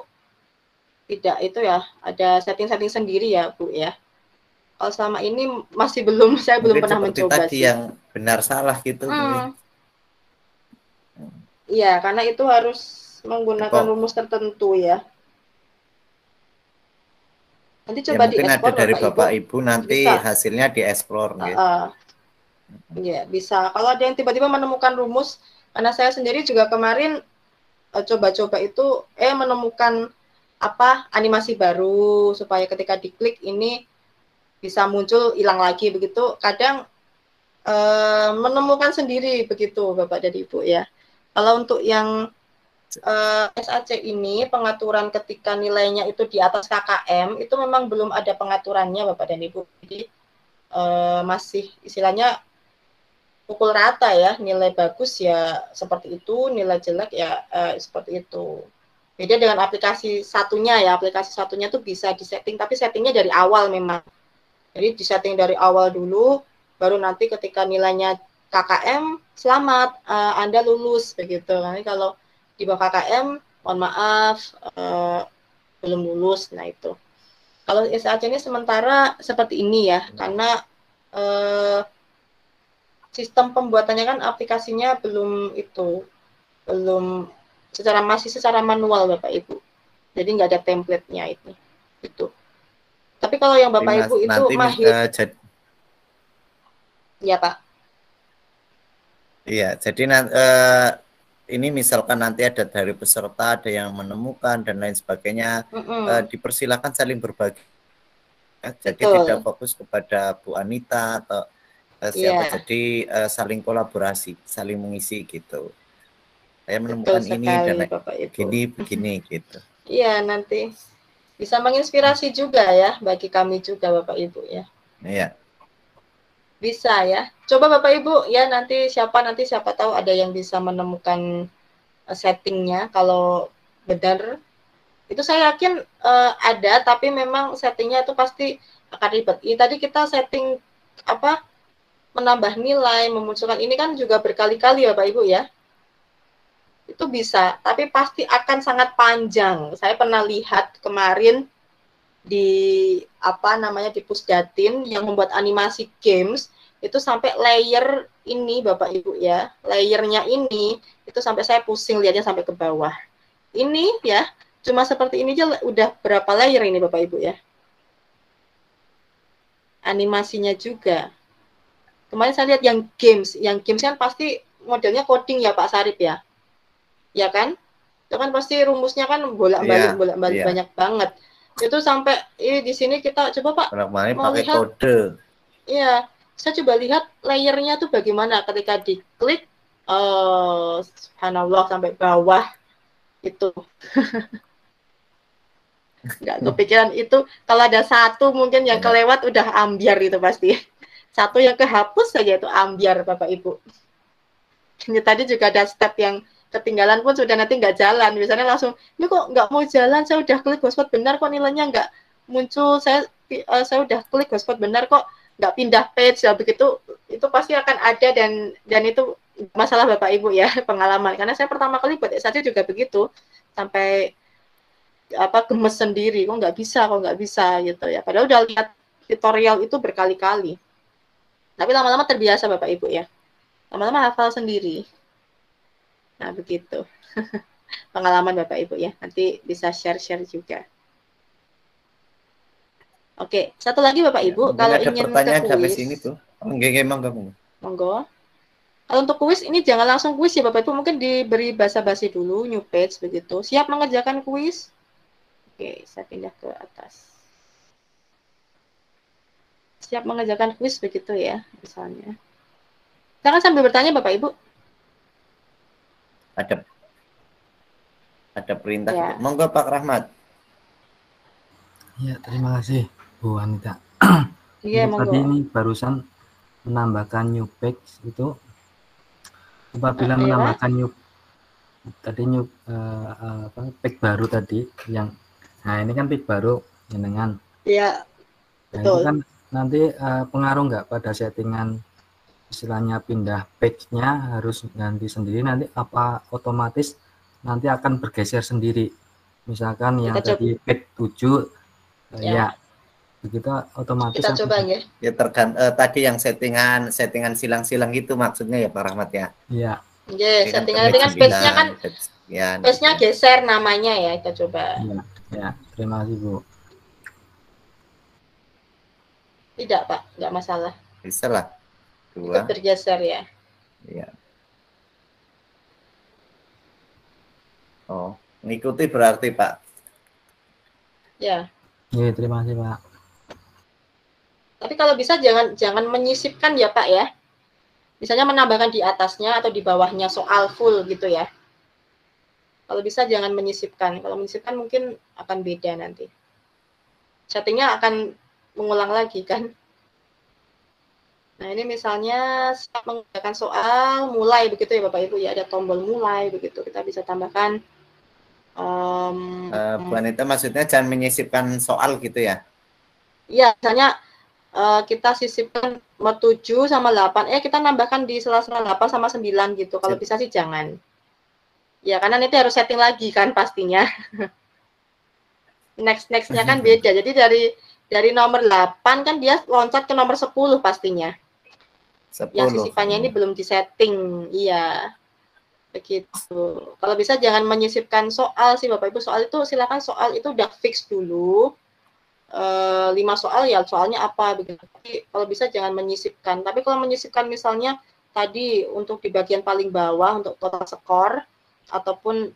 C: tidak itu ya, ada setting-setting sendiri ya, Bu ya. Kalau selama ini masih belum, saya
A: mungkin
C: belum pernah mencoba
A: tadi
C: sih.
A: Yang benar salah gitu.
C: Iya, karena itu harus menggunakan rumus tertentu ya. Nanti coba
A: mungkin ada dari Bapak Ibu nanti
C: bisa.
A: hasilnya dieksplor.
C: Iya, bisa. Kalau ada yang tiba-tiba menemukan rumus, karena saya sendiri juga kemarin coba-coba itu menemukan animasi baru supaya ketika diklik ini bisa muncul hilang lagi begitu. Kadang menemukan sendiri begitu Bapak dan Ibu ya. Kalau untuk yang SAC ini pengaturan ketika nilainya itu di atas KKM itu memang belum ada pengaturannya Bapak dan Ibu. Jadi masih istilahnya pukul rata ya, nilai bagus ya seperti itu, nilai jelek ya seperti itu. Beda dengan aplikasi satunya ya, aplikasi satunya tuh bisa disetting, tapi settingnya dari awal memang. Jadi disetting dari awal dulu, baru nanti ketika nilainya KKM, selamat, Anda lulus begitu. Nanti kalau di bawah KKM, mohon maaf, belum lulus. Nah itu. Kalau SAC ini sementara seperti ini ya, karena sistem pembuatannya kan aplikasinya belum masih secara manual Bapak Ibu. Jadi nggak ada template-nya itu. Tapi kalau yang Bapak Ibu itu mahir. Ya Pak.
A: Iya, jadi ini misalkan nanti ada dari peserta, ada yang menemukan dan lain sebagainya, dipersilakan saling berbagi. Jadi tidak fokus kepada Bu Anita atau siapa, jadi saling kolaborasi, saling mengisi gitu. Saya menemukan ini dan begini gitu.
C: Iya, nanti Bisa menginspirasi juga ya bagi kami juga Bapak Ibu ya.
A: Iya.
C: Bisa ya. Coba Bapak Ibu ya nanti siapa tahu ada yang bisa menemukan settingnya kalau benar. Itu saya yakin ada, tapi memang settingnya itu pasti akan ribet. Ini tadi kita setting apa menambah nilai, memunculkan ini kan juga berkali-kali ya Bapak Ibu ya. Itu bisa, tapi pasti akan sangat panjang. Saya pernah lihat kemarin di apa namanya di Pusdatin yang membuat animasi games itu sampai layer ini Bapak Ibu ya, layernya ini itu sampai saya pusing lihatnya sampai ke bawah. Ini ya, cuma seperti ini aja udah berapa layer ini Bapak Ibu ya. Animasinya juga. Kemarin saya lihat yang games kan pasti modelnya coding ya Pak Sarip ya. Ya kan? Itu kan pasti rumusnya kan bolak-balik banyak banget. Itu sampai di sini kita coba Pak
A: mau pakai lihat kode.
C: Iya, saya coba lihat layernya tuh bagaimana ketika diklik subhanallah sampai bawah itu. Nggak kepikiran itu kalau ada satu mungkin yang kelewat udah ambiar itu pasti. Satu yang kehapus saja itu ambiar Bapak Ibu. Ini tadi juga ada step yang ketinggalan pun sudah nanti nggak jalan. Misalnya langsung, ini kok nggak mau jalan, saya udah klik hotspot benar kok nilainya nggak muncul, saya udah klik hotspot benar kok nggak pindah page, ya begitu, itu pasti akan ada dan itu masalah Bapak Ibu ya, pengalaman. Karena saya pertama kali buat S1 juga begitu, sampai gemes sendiri, kok nggak bisa gitu ya. Padahal udah lihat tutorial itu berkali-kali. Tapi lama-lama terbiasa Bapak Ibu ya. Lama-lama hafal sendiri. Nah, begitu. Pengalaman Bapak Ibu ya. Nanti bisa share-share juga. Oke, satu lagi Bapak Ibu, kalau ingin ke kuis.
A: Sini tuh.
C: Monggo. Kalau untuk kuis ini jangan langsung kuis ya Bapak Ibu, mungkin diberi basa-basi dulu, new page begitu. Siap mengerjakan kuis? Oke, saya pindah ke atas. Siap mengerjakan kuis begitu ya, misalnya. Jangan sambil bertanya Bapak Ibu.
A: Ada perintah. Ya. Monggo Pak Rahmat.
E: Ya, terima kasih Bu Anita.
C: Iya, monggo.
E: Tadi ini barusan menambahkan new page itu apabila menambahkan new page baru tadi yang ini kan page baru dengan.
C: Iya.
E: Betul. Itu kan nanti pengaruh nggak pada settingan istilahnya pindah page-nya harus ganti sendiri, nanti apa otomatis nanti akan bergeser sendiri, misalkan yang tadi page 7 ya begitu otomatis
C: kita coba ya.
A: Ya tadi yang settingan silang-silang itu maksudnya ya Pak Rahmat ya.
E: Iya.
C: Ya, settingan page-nya kan page-nya geser namanya ya, kita coba.
E: Ya, terima kasih Bu.
C: Tidak Pak, nggak masalah.
A: Bisa lah.
C: Itu bergeser ya.
A: Iya. Oh, ngikuti berarti Pak.
C: Ya.
E: Iya, terima kasih Pak.
C: Tapi kalau bisa jangan menyisipkan ya Pak ya. Misalnya menambahkan di atasnya atau di bawahnya soal full gitu ya. Kalau bisa jangan menyisipkan. Kalau menyisipkan mungkin akan beda nanti. Settingnya akan mengulang lagi kan. Nah, ini misalnya siap mengerjakan soal, mulai begitu ya Bapak Ibu ya, ada tombol mulai begitu. Kita bisa tambahkan
A: Bu Anita maksudnya jangan menyisipkan soal gitu ya?
C: Iya, misalnya kita sisipkan 7 sama 8, kita nambahkan di sela-sela 8 sama 9 gitu. Kalau bisa sih jangan. Ya, karena nanti harus setting lagi kan pastinya. Next-nya kan beda. Jadi dari nomor 8 kan dia loncat ke nomor 10 pastinya.
A: 10.
C: Yang sisipannya ini belum disetting, iya. Begitu. Kalau bisa jangan menyisipkan soal sih Bapak Ibu. Soal itu silakan soal itu udah fix dulu. 5 soal ya soalnya apa begitu. Tapi kalau bisa jangan menyisipkan. Tapi kalau menyisipkan misalnya tadi untuk di bagian paling bawah untuk total skor ataupun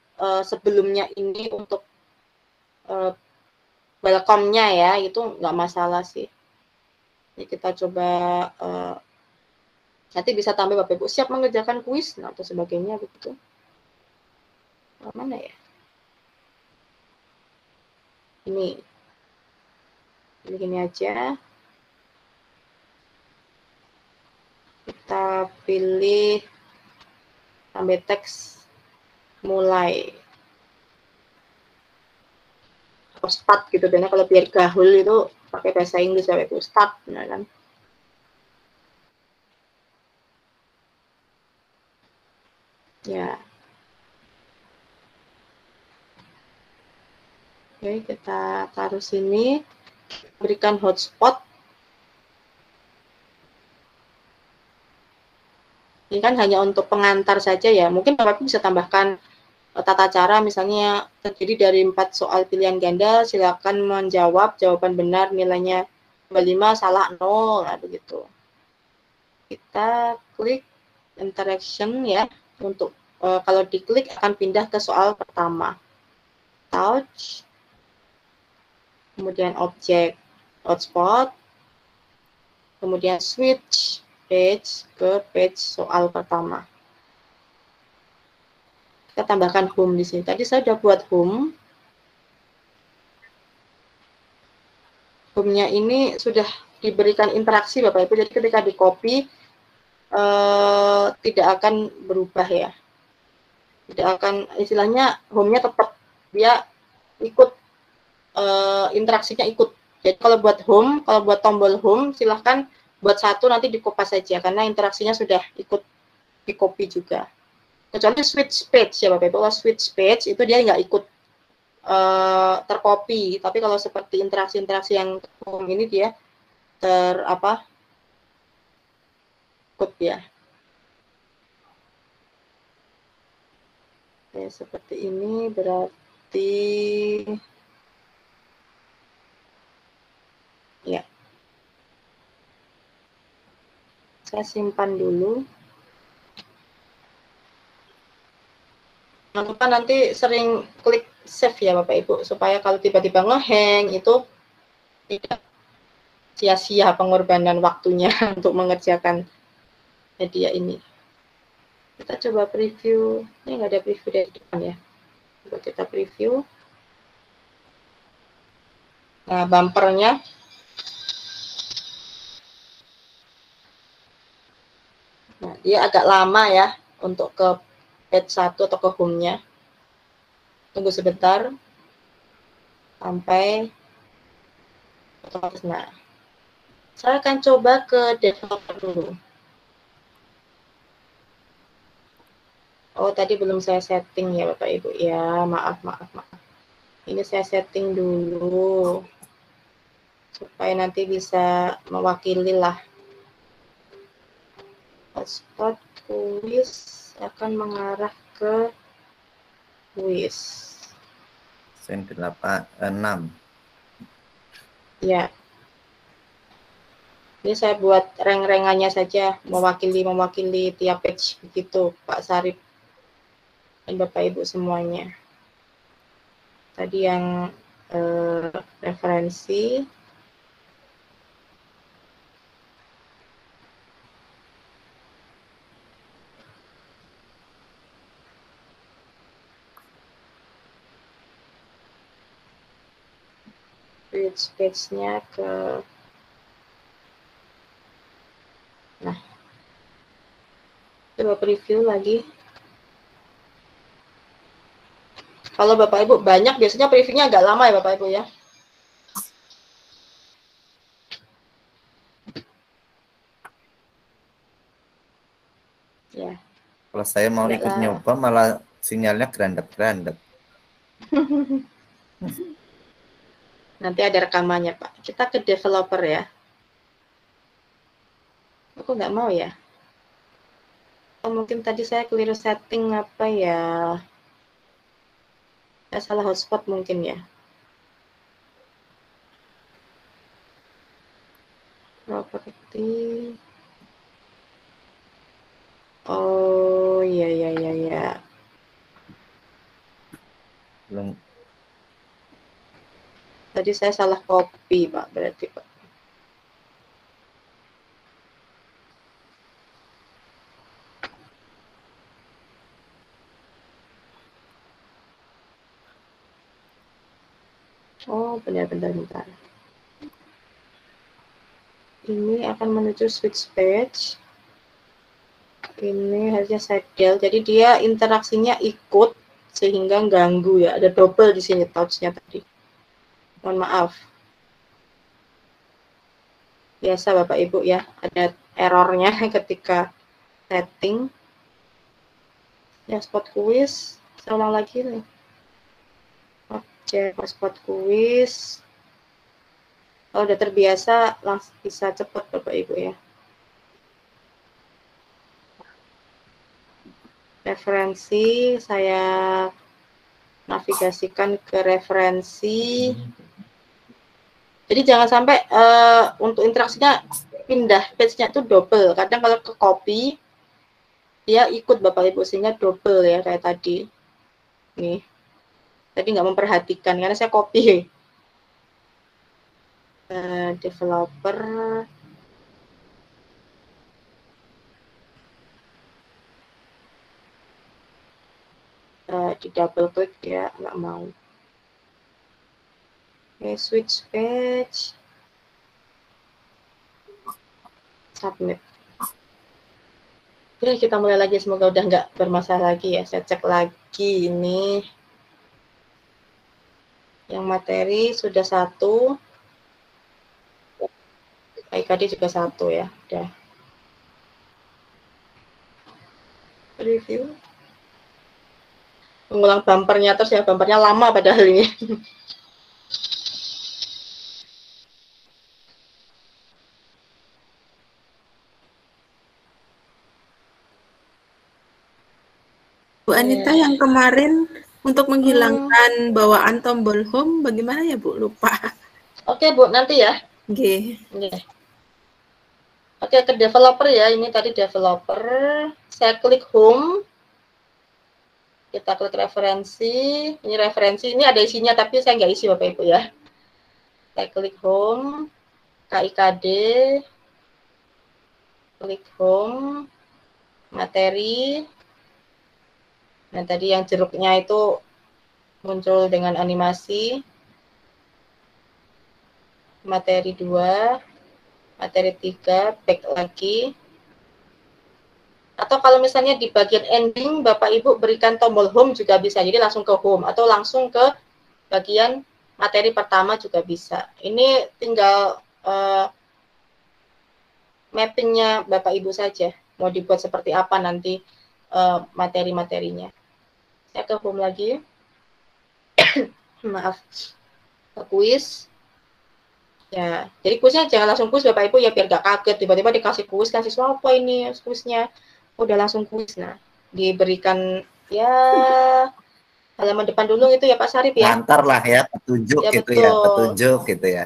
C: sebelumnya ini untuk welcome-nya ya itu nggak masalah sih. Ini kita coba nanti bisa tambah Bapak Ibu siap mengerjakan kuis atau sebagainya begitu. Mana ya? Ini Jadi gini aja. Kita pilih sampai teks mulai. Atau start gitu. Karena kalau biar gahul itu pakai bahasa Inggris sampai itu start. Nah, kan. Ya. Oke, kita taruh sini. Berikan hotspot. Ini kan hanya untuk pengantar saja ya. Mungkin Bapak bisa tambahkan tata cara, misalnya terdiri dari 4 soal pilihan ganda, silakan menjawab, jawaban benar nilainya 5, salah 0, nah begitu. Kita klik interaction ya, untuk kalau diklik akan pindah ke soal pertama. Touch, kemudian objek, hotspot, kemudian switch page ke page soal pertama. Kita tambahkan home di sini. Tadi saya sudah buat home. Home-nya ini sudah diberikan interaksi Bapak Ibu. Jadi ketika di copy tidak akan berubah ya. Tidak akan, istilahnya home-nya tetap dia ikut interaksinya ikut. Jadi kalau buat home, kalau buat tombol home silahkan buat satu nanti dikopas saja karena interaksinya sudah ikut di copy juga. Kecuali switch page ya Bapak Ibu. Kalau switch page itu dia nggak ikut tercopy. Tapi kalau seperti interaksi-interaksi yang home ini dia ikut ya. Oke, seperti ini berarti ya. Saya simpan dulu. Jangan lupa nanti sering klik save ya Bapak Ibu, supaya kalau tiba-tiba ngehang itu tidak sia-sia pengorbanan waktunya untuk mengerjakan media ini. Kita coba preview. Ini nggak ada preview dari depan ya. Coba kita preview. Nah, bumpernya. Nah, dia agak lama ya untuk ke page 1 atau ke home-nya. Tunggu sebentar sampai otomatis. Nah, saya akan coba ke developer dulu. Oh, tadi belum saya setting ya Bapak Ibu ya. Maaf. Ini saya setting dulu supaya nanti bisa mewakili lah. Hotspot quiz akan mengarah ke quiz.
A: Sen 6.
C: Ya. Ini saya buat reng-rengannya saja, mewakili tiap page begitu, Pak Sarip dan Bapak Ibu semuanya. Tadi yang referensi. Page-nya ke. Nah, coba preview lagi. Kalau Bapak Ibu banyak, biasanya previewnya agak lama ya Bapak Ibu ya. Ya.
A: Kalau saya mau ikut nyoba malah sinyalnya gerandap-gerandap.
C: Nanti ada rekamannya Pak. Kita ke developer ya. Aku nggak mau ya. Oh, mungkin tadi saya keliru setting apa ya. Saya salah hotspot mungkin ya. Properti. Oh, iya.
A: Belum.
C: Tadi saya salah copy, Pak, berarti, Pak. Oh, bentar. Ini akan menuju switch page. Ini harusnya sedel, jadi dia interaksinya ikut sehingga ganggu ya. Ada double di sini touch-nya tadi. Mohon maaf. Biasa Bapak Ibu ya, ada errornya ketika setting. Ya, spot quiz, saya ulang lagi nih. Objek spot quiz. Kalau udah terbiasa langsung bisa cepat Bapak Ibu ya. Referensi, saya navigasikan ke referensi. Jadi jangan sampai untuk interaksinya pindah page-nya itu double. Kadang kalau ke copy, dia ikut Bapak Ibu, sehingga double ya kayak tadi. Nih, tadi nggak memperhatikan karena saya copy. Developer. Di double klik ya, nggak mau. Oke, switch page. Submit. Oke, kita mulai lagi. Semoga udah nggak bermasalah lagi ya. Saya cek lagi ini. Yang materi sudah 1. IKD juga 1 ya. Udah. Review. Mengulang bumpernya terus ya. Bumpernya lama padahal ini.
B: Bu Anita yang kemarin untuk menghilangkan bawaan tombol home bagaimana ya Bu? Lupa.
C: Oke Bu, nanti ya.
B: Oke.
C: Oke, ke developer ya. Ini tadi developer. Saya klik home. Kita klik referensi. Ini referensi. Ini ada isinya tapi saya nggak isi Bapak Ibu ya. Saya klik home. KIKD. Klik home. Materi. Nah, tadi yang jeruknya itu muncul dengan animasi. Materi 2, materi 3, back lagi. Atau kalau misalnya di bagian ending, Bapak Ibu berikan tombol home juga bisa. Jadi langsung ke home atau langsung ke bagian materi pertama juga bisa. Ini tinggal mappingnya Bapak Ibu saja. Mau dibuat seperti apa nanti materi-materinya. Saya ke home lagi. Maaf. Ke quiz. Ya, jadi kuisnya jangan langsung kuis Bapak Ibu ya, biar gak kaget tiba-tiba dikasih kuis, kasih apa ini kuisnya, udah langsung kuis. Nah, diberikan ya halaman depan dulu itu ya Pak Sarip ya.
A: Antar lah ya, petunjuk
C: ya,
A: gitu
C: betul.
A: ya, petunjuk gitu ya.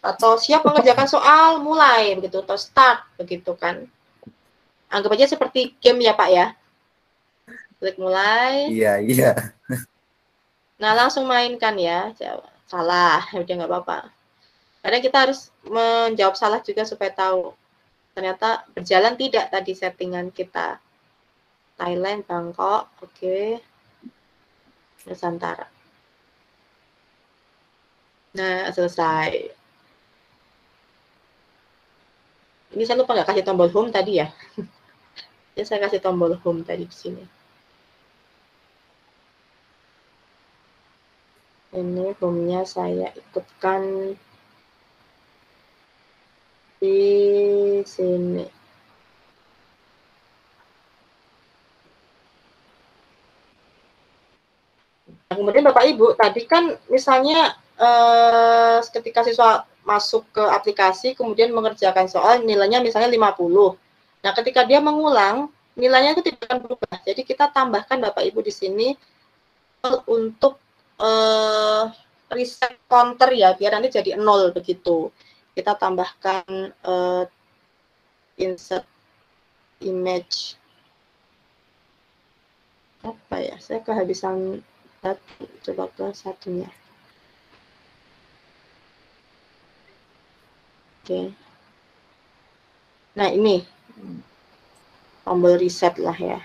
C: Atau siap mengerjakan soal, mulai begitu, atau start begitu kan. Anggap aja seperti game ya Pak ya. Klik mulai.
A: Iya, iya.
C: Nah, langsung mainkan ya. Salah, udah nggak apa-apa. Karena kita harus menjawab salah juga supaya tahu ternyata berjalan tidak tadi settingan kita. Thailand, Bangkok, oke. Nusantara. Nah, selesai. Ini saya lupa nggak kasih tombol home tadi ya. Ya, saya kasih tombol home tadi di sini. Ini home-nya saya ikutkan di sini. Nah, kemudian Bapak Ibu, tadi kan misalnya ketika siswa masuk ke aplikasi, kemudian mengerjakan soal, nilainya misalnya 50. Nah, ketika dia mengulang, nilainya itu tidak akan berubah. Jadi kita tambahkan Bapak Ibu di sini untuk reset counter ya, biar nanti jadi 0 begitu. Kita tambahkan insert image. Apa ya, saya kehabisan data, coba ke satunya. Oke. Nah, ini tombol reset lah ya.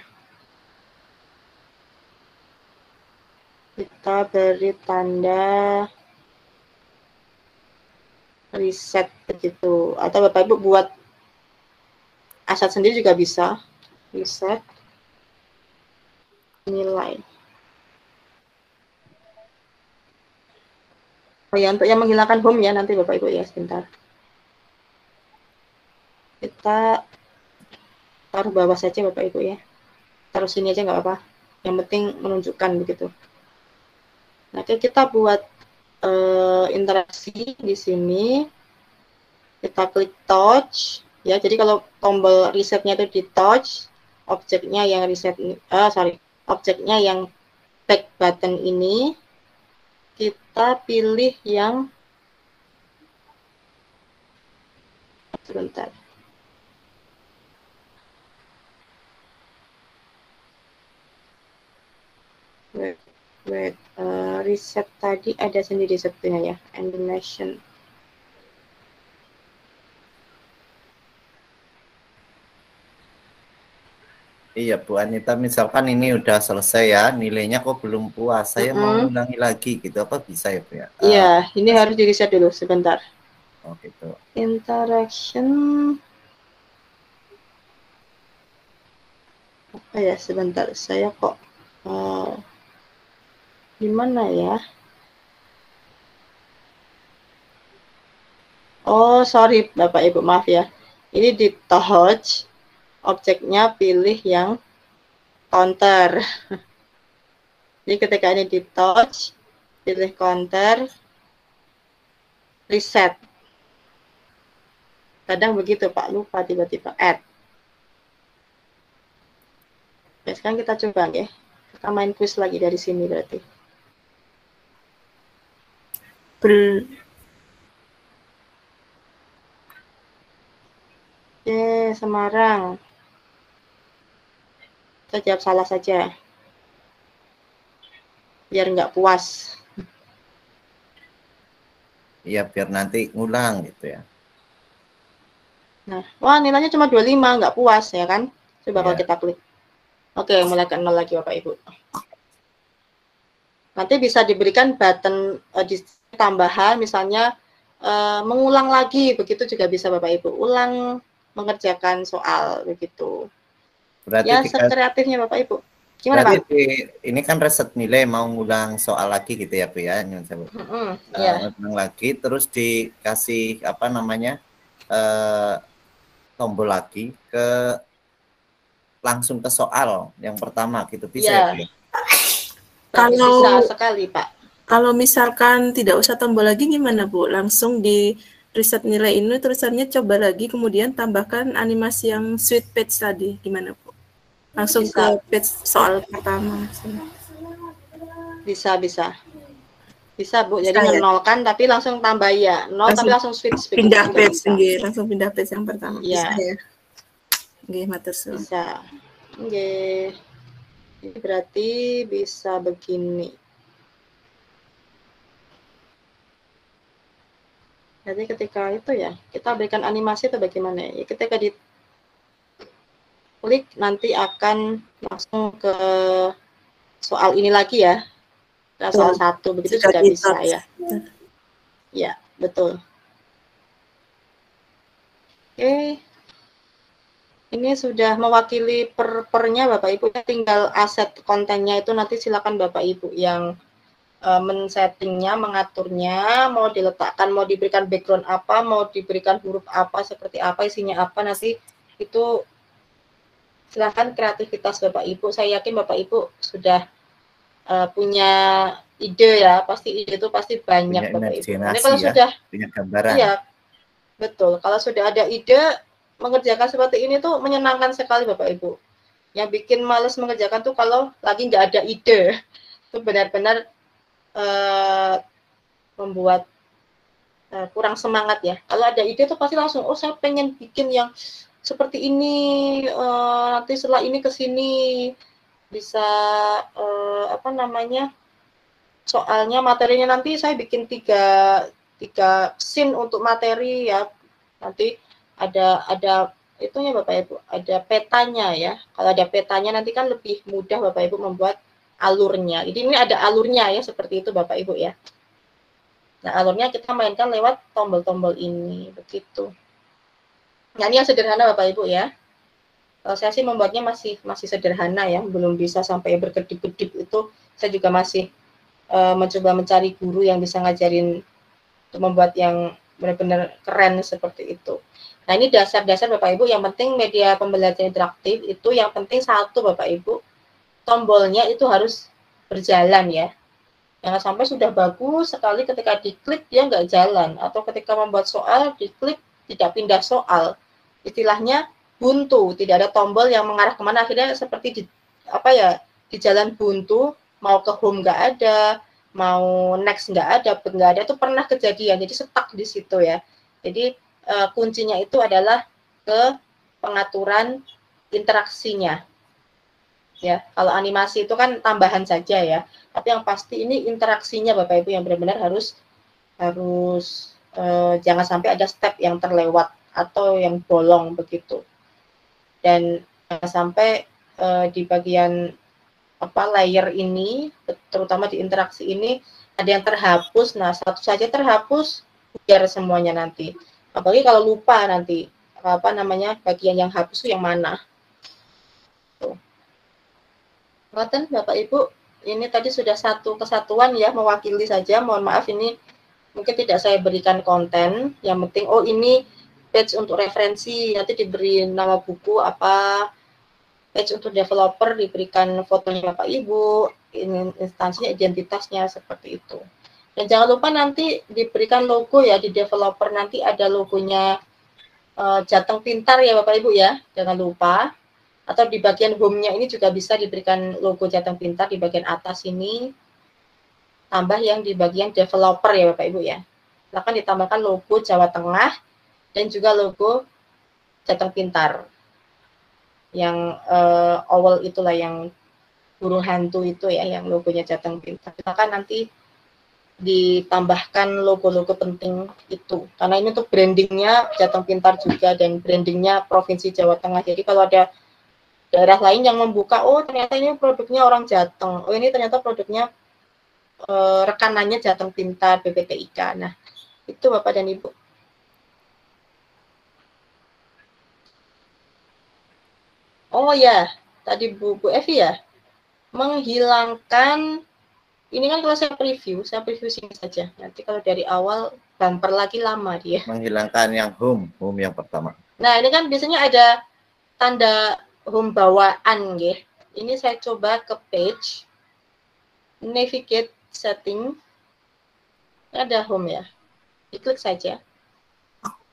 C: Kita beri tanda Reset begitu. Atau Bapak Ibu buat aset sendiri juga bisa. Reset nilai. Oh ya, untuk yang menghilangkan home ya nanti Bapak Ibu ya, sebentar. Kita taruh bawah saja Bapak Ibu ya. Taruh sini aja nggak apa-apa. Yang penting menunjukkan begitu. Nah, kita buat interaksi di sini. Kita klik touch ya. Jadi kalau tombol resetnya itu di touch, objeknya yang objeknya yang back button ini kita pilih yang sebentar. Wait, reset tadi ada sendiri sebetulnya ya, animation.
A: Iya Bu Anita, misalkan ini udah selesai ya, nilainya kok belum puas, saya mau ulangi lagi gitu, apa bisa ya Bu ya?
C: Iya, ini harus di reset dulu sebentar.
A: Oh gitu.
C: Interaction. Apa ya, sebentar, saya kok gimana ya? Oh, sorry Bapak Ibu, maaf ya. Ini di touch, objeknya pilih yang counter. Jadi ketika ini di touch, pilih counter, reset. Kadang begitu Pak, lupa tiba-tiba add. Oke, sekarang kita coba ya. Kita main quiz lagi dari sini berarti. Oke, Semarang. Kita jawab salah saja. Biar nggak puas.
A: Iya, biar nanti ngulang gitu ya.
C: Nah, wah nilainya cuma 25, nggak puas ya kan? Coba kalau kita klik. Oke, mulai ke 0 lagi Bapak Ibu. Nanti bisa diberikan button di tambahan, misalnya mengulang lagi, begitu juga bisa Bapak Ibu. Ulang mengerjakan soal begitu.
A: Berarti
C: ya sekreatifnya Bapak Ibu. Gimana
A: berarti
C: Pak?
A: Ini kan reset nilai mau ngulang soal lagi gitu ya Bu ya. Ngulang lagi terus dikasih apa namanya tombol lagi langsung ke soal yang pertama gitu bisa ya Bu ya?
C: Kalau bisa sekali Pak.
B: Kalau misalkan tidak usah tombol lagi gimana Bu? Langsung di reset nilai ini tulisannya coba lagi, kemudian tambahkan animasi yang sweet page tadi, gimana Bu? Langsung bisa. Ke page soal pertama.
C: Bisa Bu, jadi menolkan tapi langsung tambah ya, nol tapi langsung switch.
B: Pindah page sendiri, langsung pindah page yang pertama.
C: Iya.
B: Bisa ya? Oke, matur suwun.
C: Bisa. Oke. Ini berarti bisa begini. Jadi ketika itu ya, kita berikan animasi atau bagaimana ya? Ketika diklik nanti akan langsung ke soal ini lagi ya. Soal 1 begitu sudah bisa ya. Ya, betul. Oke. Ini sudah mewakili pernya Bapak Ibu, tinggal aset kontennya itu nanti silakan Bapak Ibu yang men-settingnya, mengaturnya, mau diletakkan, mau diberikan background apa, mau diberikan huruf apa, seperti apa, isinya apa, nanti itu silakan kreativitas Bapak Ibu. Saya yakin Bapak Ibu sudah punya ide ya, pasti ide itu pasti banyak punya Bapak Ibu. Ini kalau sudah
A: punya gambaran.
C: Iya, betul. Kalau sudah ada ide, mengerjakan seperti ini tuh menyenangkan sekali Bapak Ibu. Yang bikin males mengerjakan tuh kalau lagi nggak ada ide. Itu benar-benar membuat kurang semangat ya. Kalau ada ide tuh pasti langsung, oh saya pengen bikin yang seperti ini, nanti setelah ini ke sini bisa apa namanya, soalnya materinya nanti saya bikin tiga scene untuk materi ya. Nanti ada itunya Bapak Ibu, ada petanya ya. Kalau ada petanya nanti kan lebih mudah Bapak Ibu membuat alurnya. Jadi ini ada alurnya ya, seperti itu Bapak Ibu ya. Nah, alurnya kita mainkan lewat tombol-tombol ini, begitu. Nah, ini yang sederhana Bapak Ibu ya. Kalau saya sih membuatnya masih sederhana ya, belum bisa sampai berkedip-kedip itu. Saya juga masih mencoba mencari guru yang bisa ngajarin untuk membuat yang benar-benar keren seperti itu. Nah, ini dasar-dasar Bapak Ibu. Yang penting media pembelajaran interaktif itu yang penting satu Bapak Ibu, tombolnya itu harus berjalan ya. Jangan sampai sudah bagus sekali ketika diklik dia nggak jalan, atau ketika membuat soal diklik tidak pindah soal. Istilahnya buntu, tidak ada tombol yang mengarah kemana, akhirnya seperti di jalan buntu, mau ke home nggak ada, mau next nggak ada, itu pernah kejadian, jadi stuck di situ ya. Jadi kuncinya itu adalah ke pengaturan interaksinya. Ya, kalau animasi itu kan tambahan saja ya, tapi yang pasti ini interaksinya Bapak Ibu yang benar-benar harus jangan sampai ada step yang terlewat atau yang bolong begitu. Dan jangan sampai di bagian layer ini, terutama di interaksi ini ada yang terhapus. Nah, satu saja terhapus biar semuanya nanti. Apalagi kalau lupa nanti bagian yang hapus itu yang mana. Ngoten Bapak Ibu, ini tadi sudah satu kesatuan ya, mewakili saja. Mohon maaf ini mungkin tidak saya berikan konten. Yang penting ini page untuk referensi, nanti diberi nama buku apa, page untuk developer diberikan fotonya Bapak Ibu, ini instansinya, identitasnya seperti itu. Dan jangan lupa nanti diberikan logo ya, di developer nanti ada logonya Jateng Pintar ya Bapak Ibu ya, jangan lupa. Atau di bagian home-nya ini juga bisa diberikan logo Jateng Pintar di bagian atas ini, tambah yang di bagian developer ya Bapak Ibu ya. Silakan ditambahkan logo Jawa Tengah dan juga logo Jateng Pintar. Yang owl itulah, yang burung hantu itu ya, yang logonya Jateng Pintar. Silakan nanti ditambahkan logo-logo penting itu, karena ini untuk brandingnya Jateng Pintar juga dan brandingnya Provinsi Jawa Tengah. Jadi kalau ada daerah lain yang membuka, ternyata ini produknya orang Jateng, ini ternyata produknya rekanannya Jateng Pintar, BPTIK. Nah, itu Bapak dan Ibu. Oh ya, tadi Bu Evi ya, menghilangkan, ini kan kalau saya preview sini saja. Nanti kalau dari awal bumper lagi lama dia.
A: Menghilangkan yang home yang pertama.
C: Nah, ini kan biasanya ada tanda home bawaan ya. Ini saya coba ke page, navigate setting, ada home ya. Diklik saja.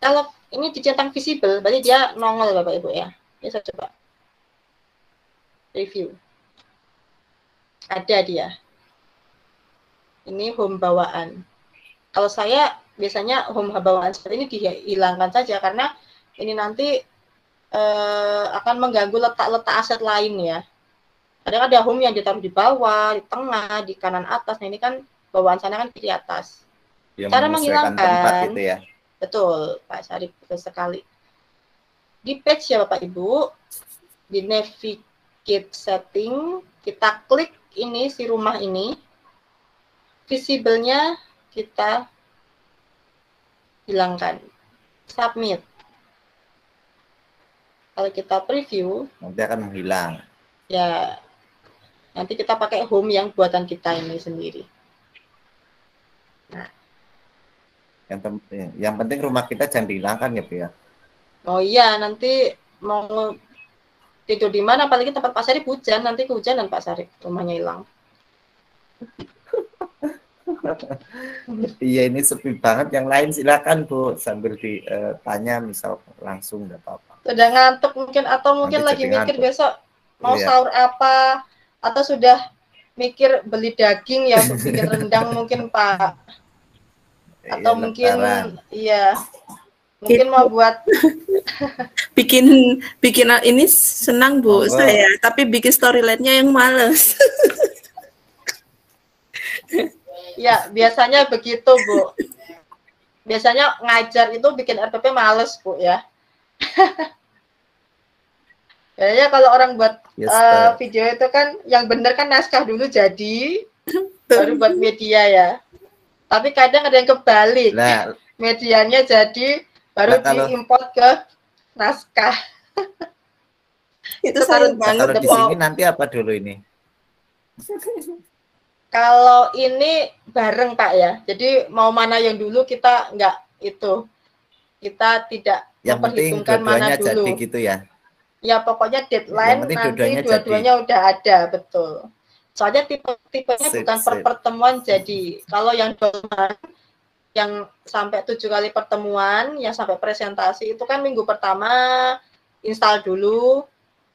C: Kalau ini dicentang visible, berarti dia nongol Bapak Ibu ya. Ini saya coba review. Ada dia. Ini home bawaan. Kalau saya biasanya home bawaan seperti ini dihilangkan saja, karena ini nanti akan mengganggu letak-letak aset lain ya. Ada home yang ditaruh di bawah, di tengah, di kanan atas. Nah, ini kan bawaan sana kan di atas.
A: Yang
C: cara menghilangkan
A: tempat itu ya.
C: Betul, Pak Syarif, betul sekali. Di page ya Bapak Ibu, di navigate setting, kita klik ini si rumah ini. Visible-nya kita hilangkan. Submit. Kalau kita preview,
A: nanti akan menghilang.
C: Ya, nanti kita pakai home yang buatan kita ini sendiri. Nah,
A: yang penting rumah kita jangan dihilangkan ya Bu ya.
C: Oh iya, nanti mau tidur di mana, apalagi tempat Pak Syarif hujan, nanti kehujanan Pak Syarif, rumahnya hilang.
A: Iya, ini sepi banget. Yang lain silakan Bu, sambil ditanya misal langsung nggak apa-apa.
C: Sudah ngantuk mungkin, atau mungkin lagi mikir ngantuk. Besok mau sahur apa, atau sudah mikir beli daging ya untuk bikin rendang mungkin Pak, atau mungkin mungkin mau buat
B: bikin ini senang Bu saya, tapi bikin storyline-nya yang males.
C: Ya, biasanya begitu, Bu. Biasanya ngajar itu bikin RPP males, Bu, ya. Kayaknya kalau orang buat video itu kan, yang benar kan naskah dulu jadi, baru buat media ya. Tapi kadang ada yang kebalik.
A: Nah,
C: Medianya jadi baru diimport ke naskah.
B: Itu saya banget.
A: Kalau di sini nanti apa dulu ini?
C: Kalau ini bareng Pak ya. Jadi mau mana yang dulu kita nggak itu. Kita tidak
A: yang
C: memperhitungkan mana dulu.
A: Jadi gitu ya.
C: Ya pokoknya deadline nanti dua-duanya udah ada, betul. Soalnya tipenya bukan per pertemuan jadi. Kalau yang yang sampai 7 kali pertemuan, yang sampai presentasi itu kan minggu pertama install dulu,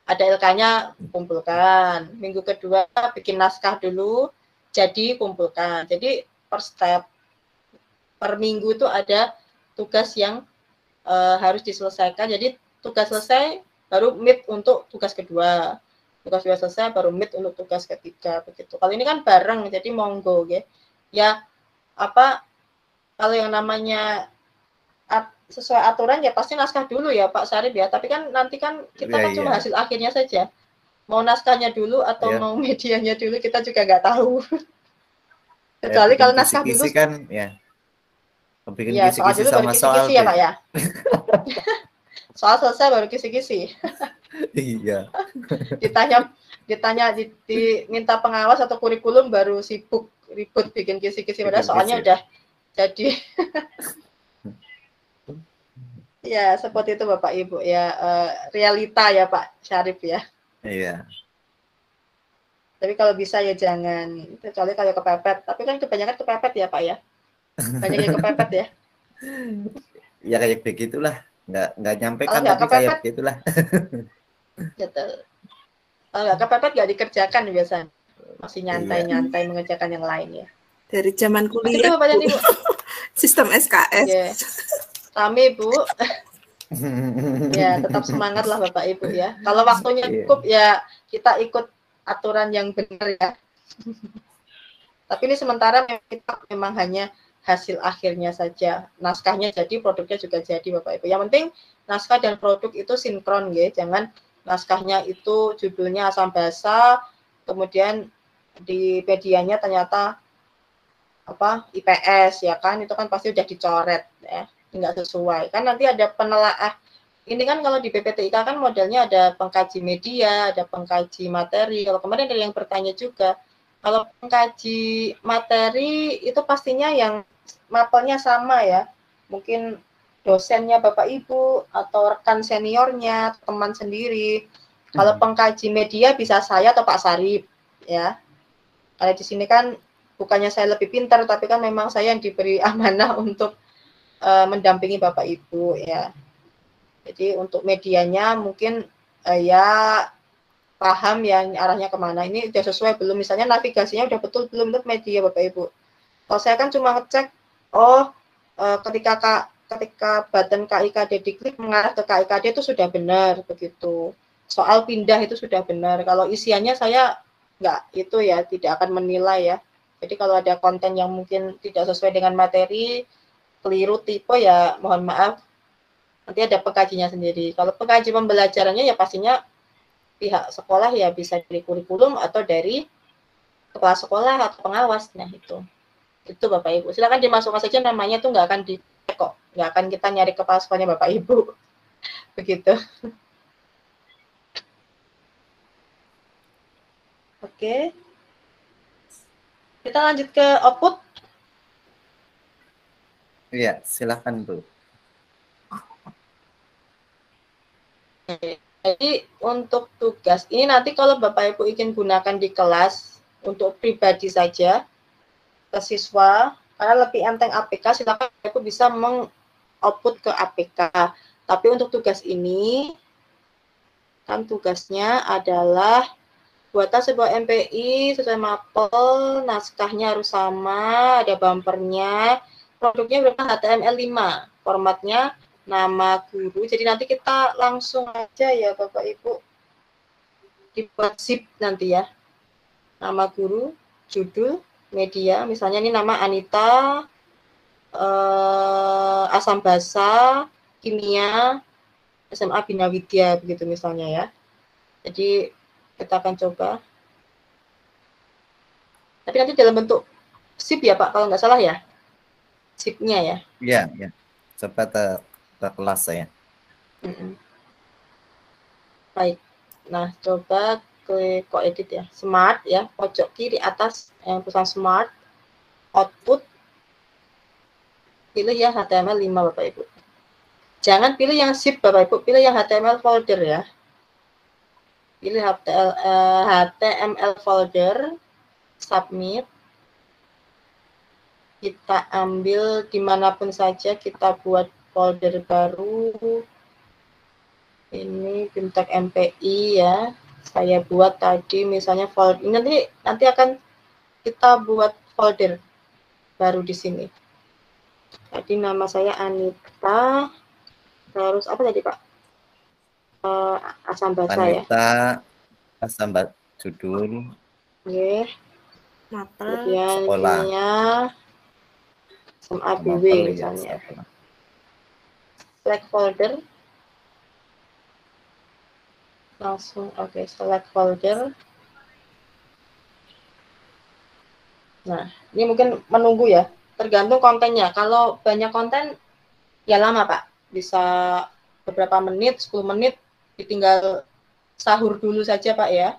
C: ada LK-nya kumpulkan. Minggu kedua bikin naskah dulu, jadi kumpulkan. Jadi per step, per minggu itu ada tugas yang harus diselesaikan. Jadi tugas selesai baru meet untuk tugas kedua. Tugas kedua selesai baru meet untuk tugas ketiga begitu. Kalau ini kan bareng jadi monggo ya. Ya apa kalau yang namanya sesuai aturan ya pasti naskah dulu ya Pak Syarif ya. Tapi kan nanti kan kita kan cuma hasil akhirnya saja. Mau naskahnya dulu atau mau medianya dulu kita juga nggak tahu. Kecuali kalau naskah dulu
A: kan ya. Bikin
C: ya, soal dulu baru kisi-kisi ya Pak ya. Soal selesai baru kisi-kisi.
A: Iya.
C: Ditanya diminta pengawas atau kurikulum baru sibuk ribut bikin kisi-kisi padahal soalnya udah jadi. Ya, seperti itu Bapak Ibu ya, realita ya Pak Syarif ya.
A: Iya.
C: Tapi kalau bisa ya jangan, kecuali kalau kepepet. Tapi kan kebanyakan kepepet ya Pak ya. Banyak yang kepepet ya.
A: Ya kayak begitulah. Nggak nyampe
C: kalau
A: kan
C: nggak
A: tapi
C: kepepet,
A: kayak begitulah.
C: Betul. Kalau nggak kepepet nggak dikerjakan biasanya. Masih nyantai-nyantai mengerjakan yang lain ya.
B: Dari zaman kuliah
C: itu, Bapak, Ibu.
B: Sistem SKS.
C: Yeah. Rame Bu. Ya tetap semangat lah Bapak Ibu ya. Kalau waktunya cukup ya kita ikut aturan yang benar ya. Tapi ini sementara kita memang hanya hasil akhirnya saja. Naskahnya jadi, produknya juga jadi Bapak Ibu. Yang penting naskah dan produk itu sinkron ya. Jangan naskahnya itu judulnya asam basa, kemudian di medianya ternyata apa IPS ya kan, itu kan pasti udah dicoret ya, nggak sesuai. Kan nanti ada penelaah. Ini kan kalau di PPTIK kan modelnya ada pengkaji media, ada pengkaji materi. Kalau kemarin ada yang bertanya juga, kalau pengkaji materi itu pastinya yang mapelnya sama ya. Mungkin dosennya Bapak Ibu atau rekan seniornya, teman sendiri. Kalau pengkaji media bisa saya atau Pak Syarif ya. Kalau di sini kan bukannya saya lebih pintar, tapi kan memang saya yang diberi amanah untuk mendampingi Bapak Ibu ya. Jadi untuk medianya mungkin ya paham yang arahnya kemana. Ini sudah sesuai belum? Misalnya navigasinya udah betul belum untuk media Bapak Ibu. Kalau saya kan cuma ngecek, ketika button KIKD diklik mengarah ke KIKD itu sudah benar begitu. Soal pindah itu sudah benar. Kalau isiannya saya nggak itu ya, tidak akan menilai ya. Jadi kalau ada konten yang mungkin tidak sesuai dengan materi, keliru tipe ya mohon maaf. Nanti ada pengkajinya sendiri. Kalau pengkaji pembelajarannya ya pastinya pihak sekolah ya bisa dari kurikulum atau dari kepala sekolah atau pengawas. Nah itu Bapak Ibu. Silakan dimasukkan saja namanya tuh nggak akan dicek kok. Nggak akan kita nyari kepala sekolahnya Bapak Ibu. Begitu. Oke. Kita lanjut ke output.
A: Iya, silakan Bu.
C: Jadi untuk tugas ini nanti kalau Bapak Ibu ingin gunakan di kelas untuk pribadi saja ke siswa, karena lebih enteng APK, silakan Bapak Ibu bisa meng-output ke APK. Tapi untuk tugas ini kan tugasnya adalah buatan sebuah MPI sesuai mapel, naskahnya harus sama, ada bumpernya, produknya berapa HTML5, formatnya nama guru. Jadi nanti kita langsung aja ya Bapak Ibu dibuat zip nanti ya. Nama guru, judul, media, misalnya ini nama Anita, asam basa, kimia, SMA Bina Widya begitu misalnya ya. Jadi kita akan coba. Tapi nanti dalam bentuk zip ya Pak, kalau nggak salah ya. zip-nya ya.
A: Iya, ya. Coba ke kelas saya.
C: Baik. Nah, coba klik koedit ya. Smart ya, pojok kiri atas yang tulisan smart. Output. Pilih ya HTML 5 Bapak Ibu. Jangan pilih yang zip Bapak Ibu, pilih yang HTML folder ya. Pilih HTML folder, submit. Kita ambil dimanapun saja, kita buat folder baru. Ini Bimtek MPI ya. Saya buat tadi misalnya folder. Ini nanti akan kita buat folder baru di sini. Tadi nama saya Anita. Terus apa tadi Pak? Asam basa ya.
A: Anita, asam basa, judul.
C: Oke. Kemudian
A: Sekolah.
C: ininya ABW misalnya. Select folder. Langsung oke, select folder. Nah, ini mungkin menunggu ya. Tergantung kontennya. Kalau banyak konten ya lama Pak. Bisa beberapa menit, 10 menit, ditinggal sahur dulu saja Pak ya.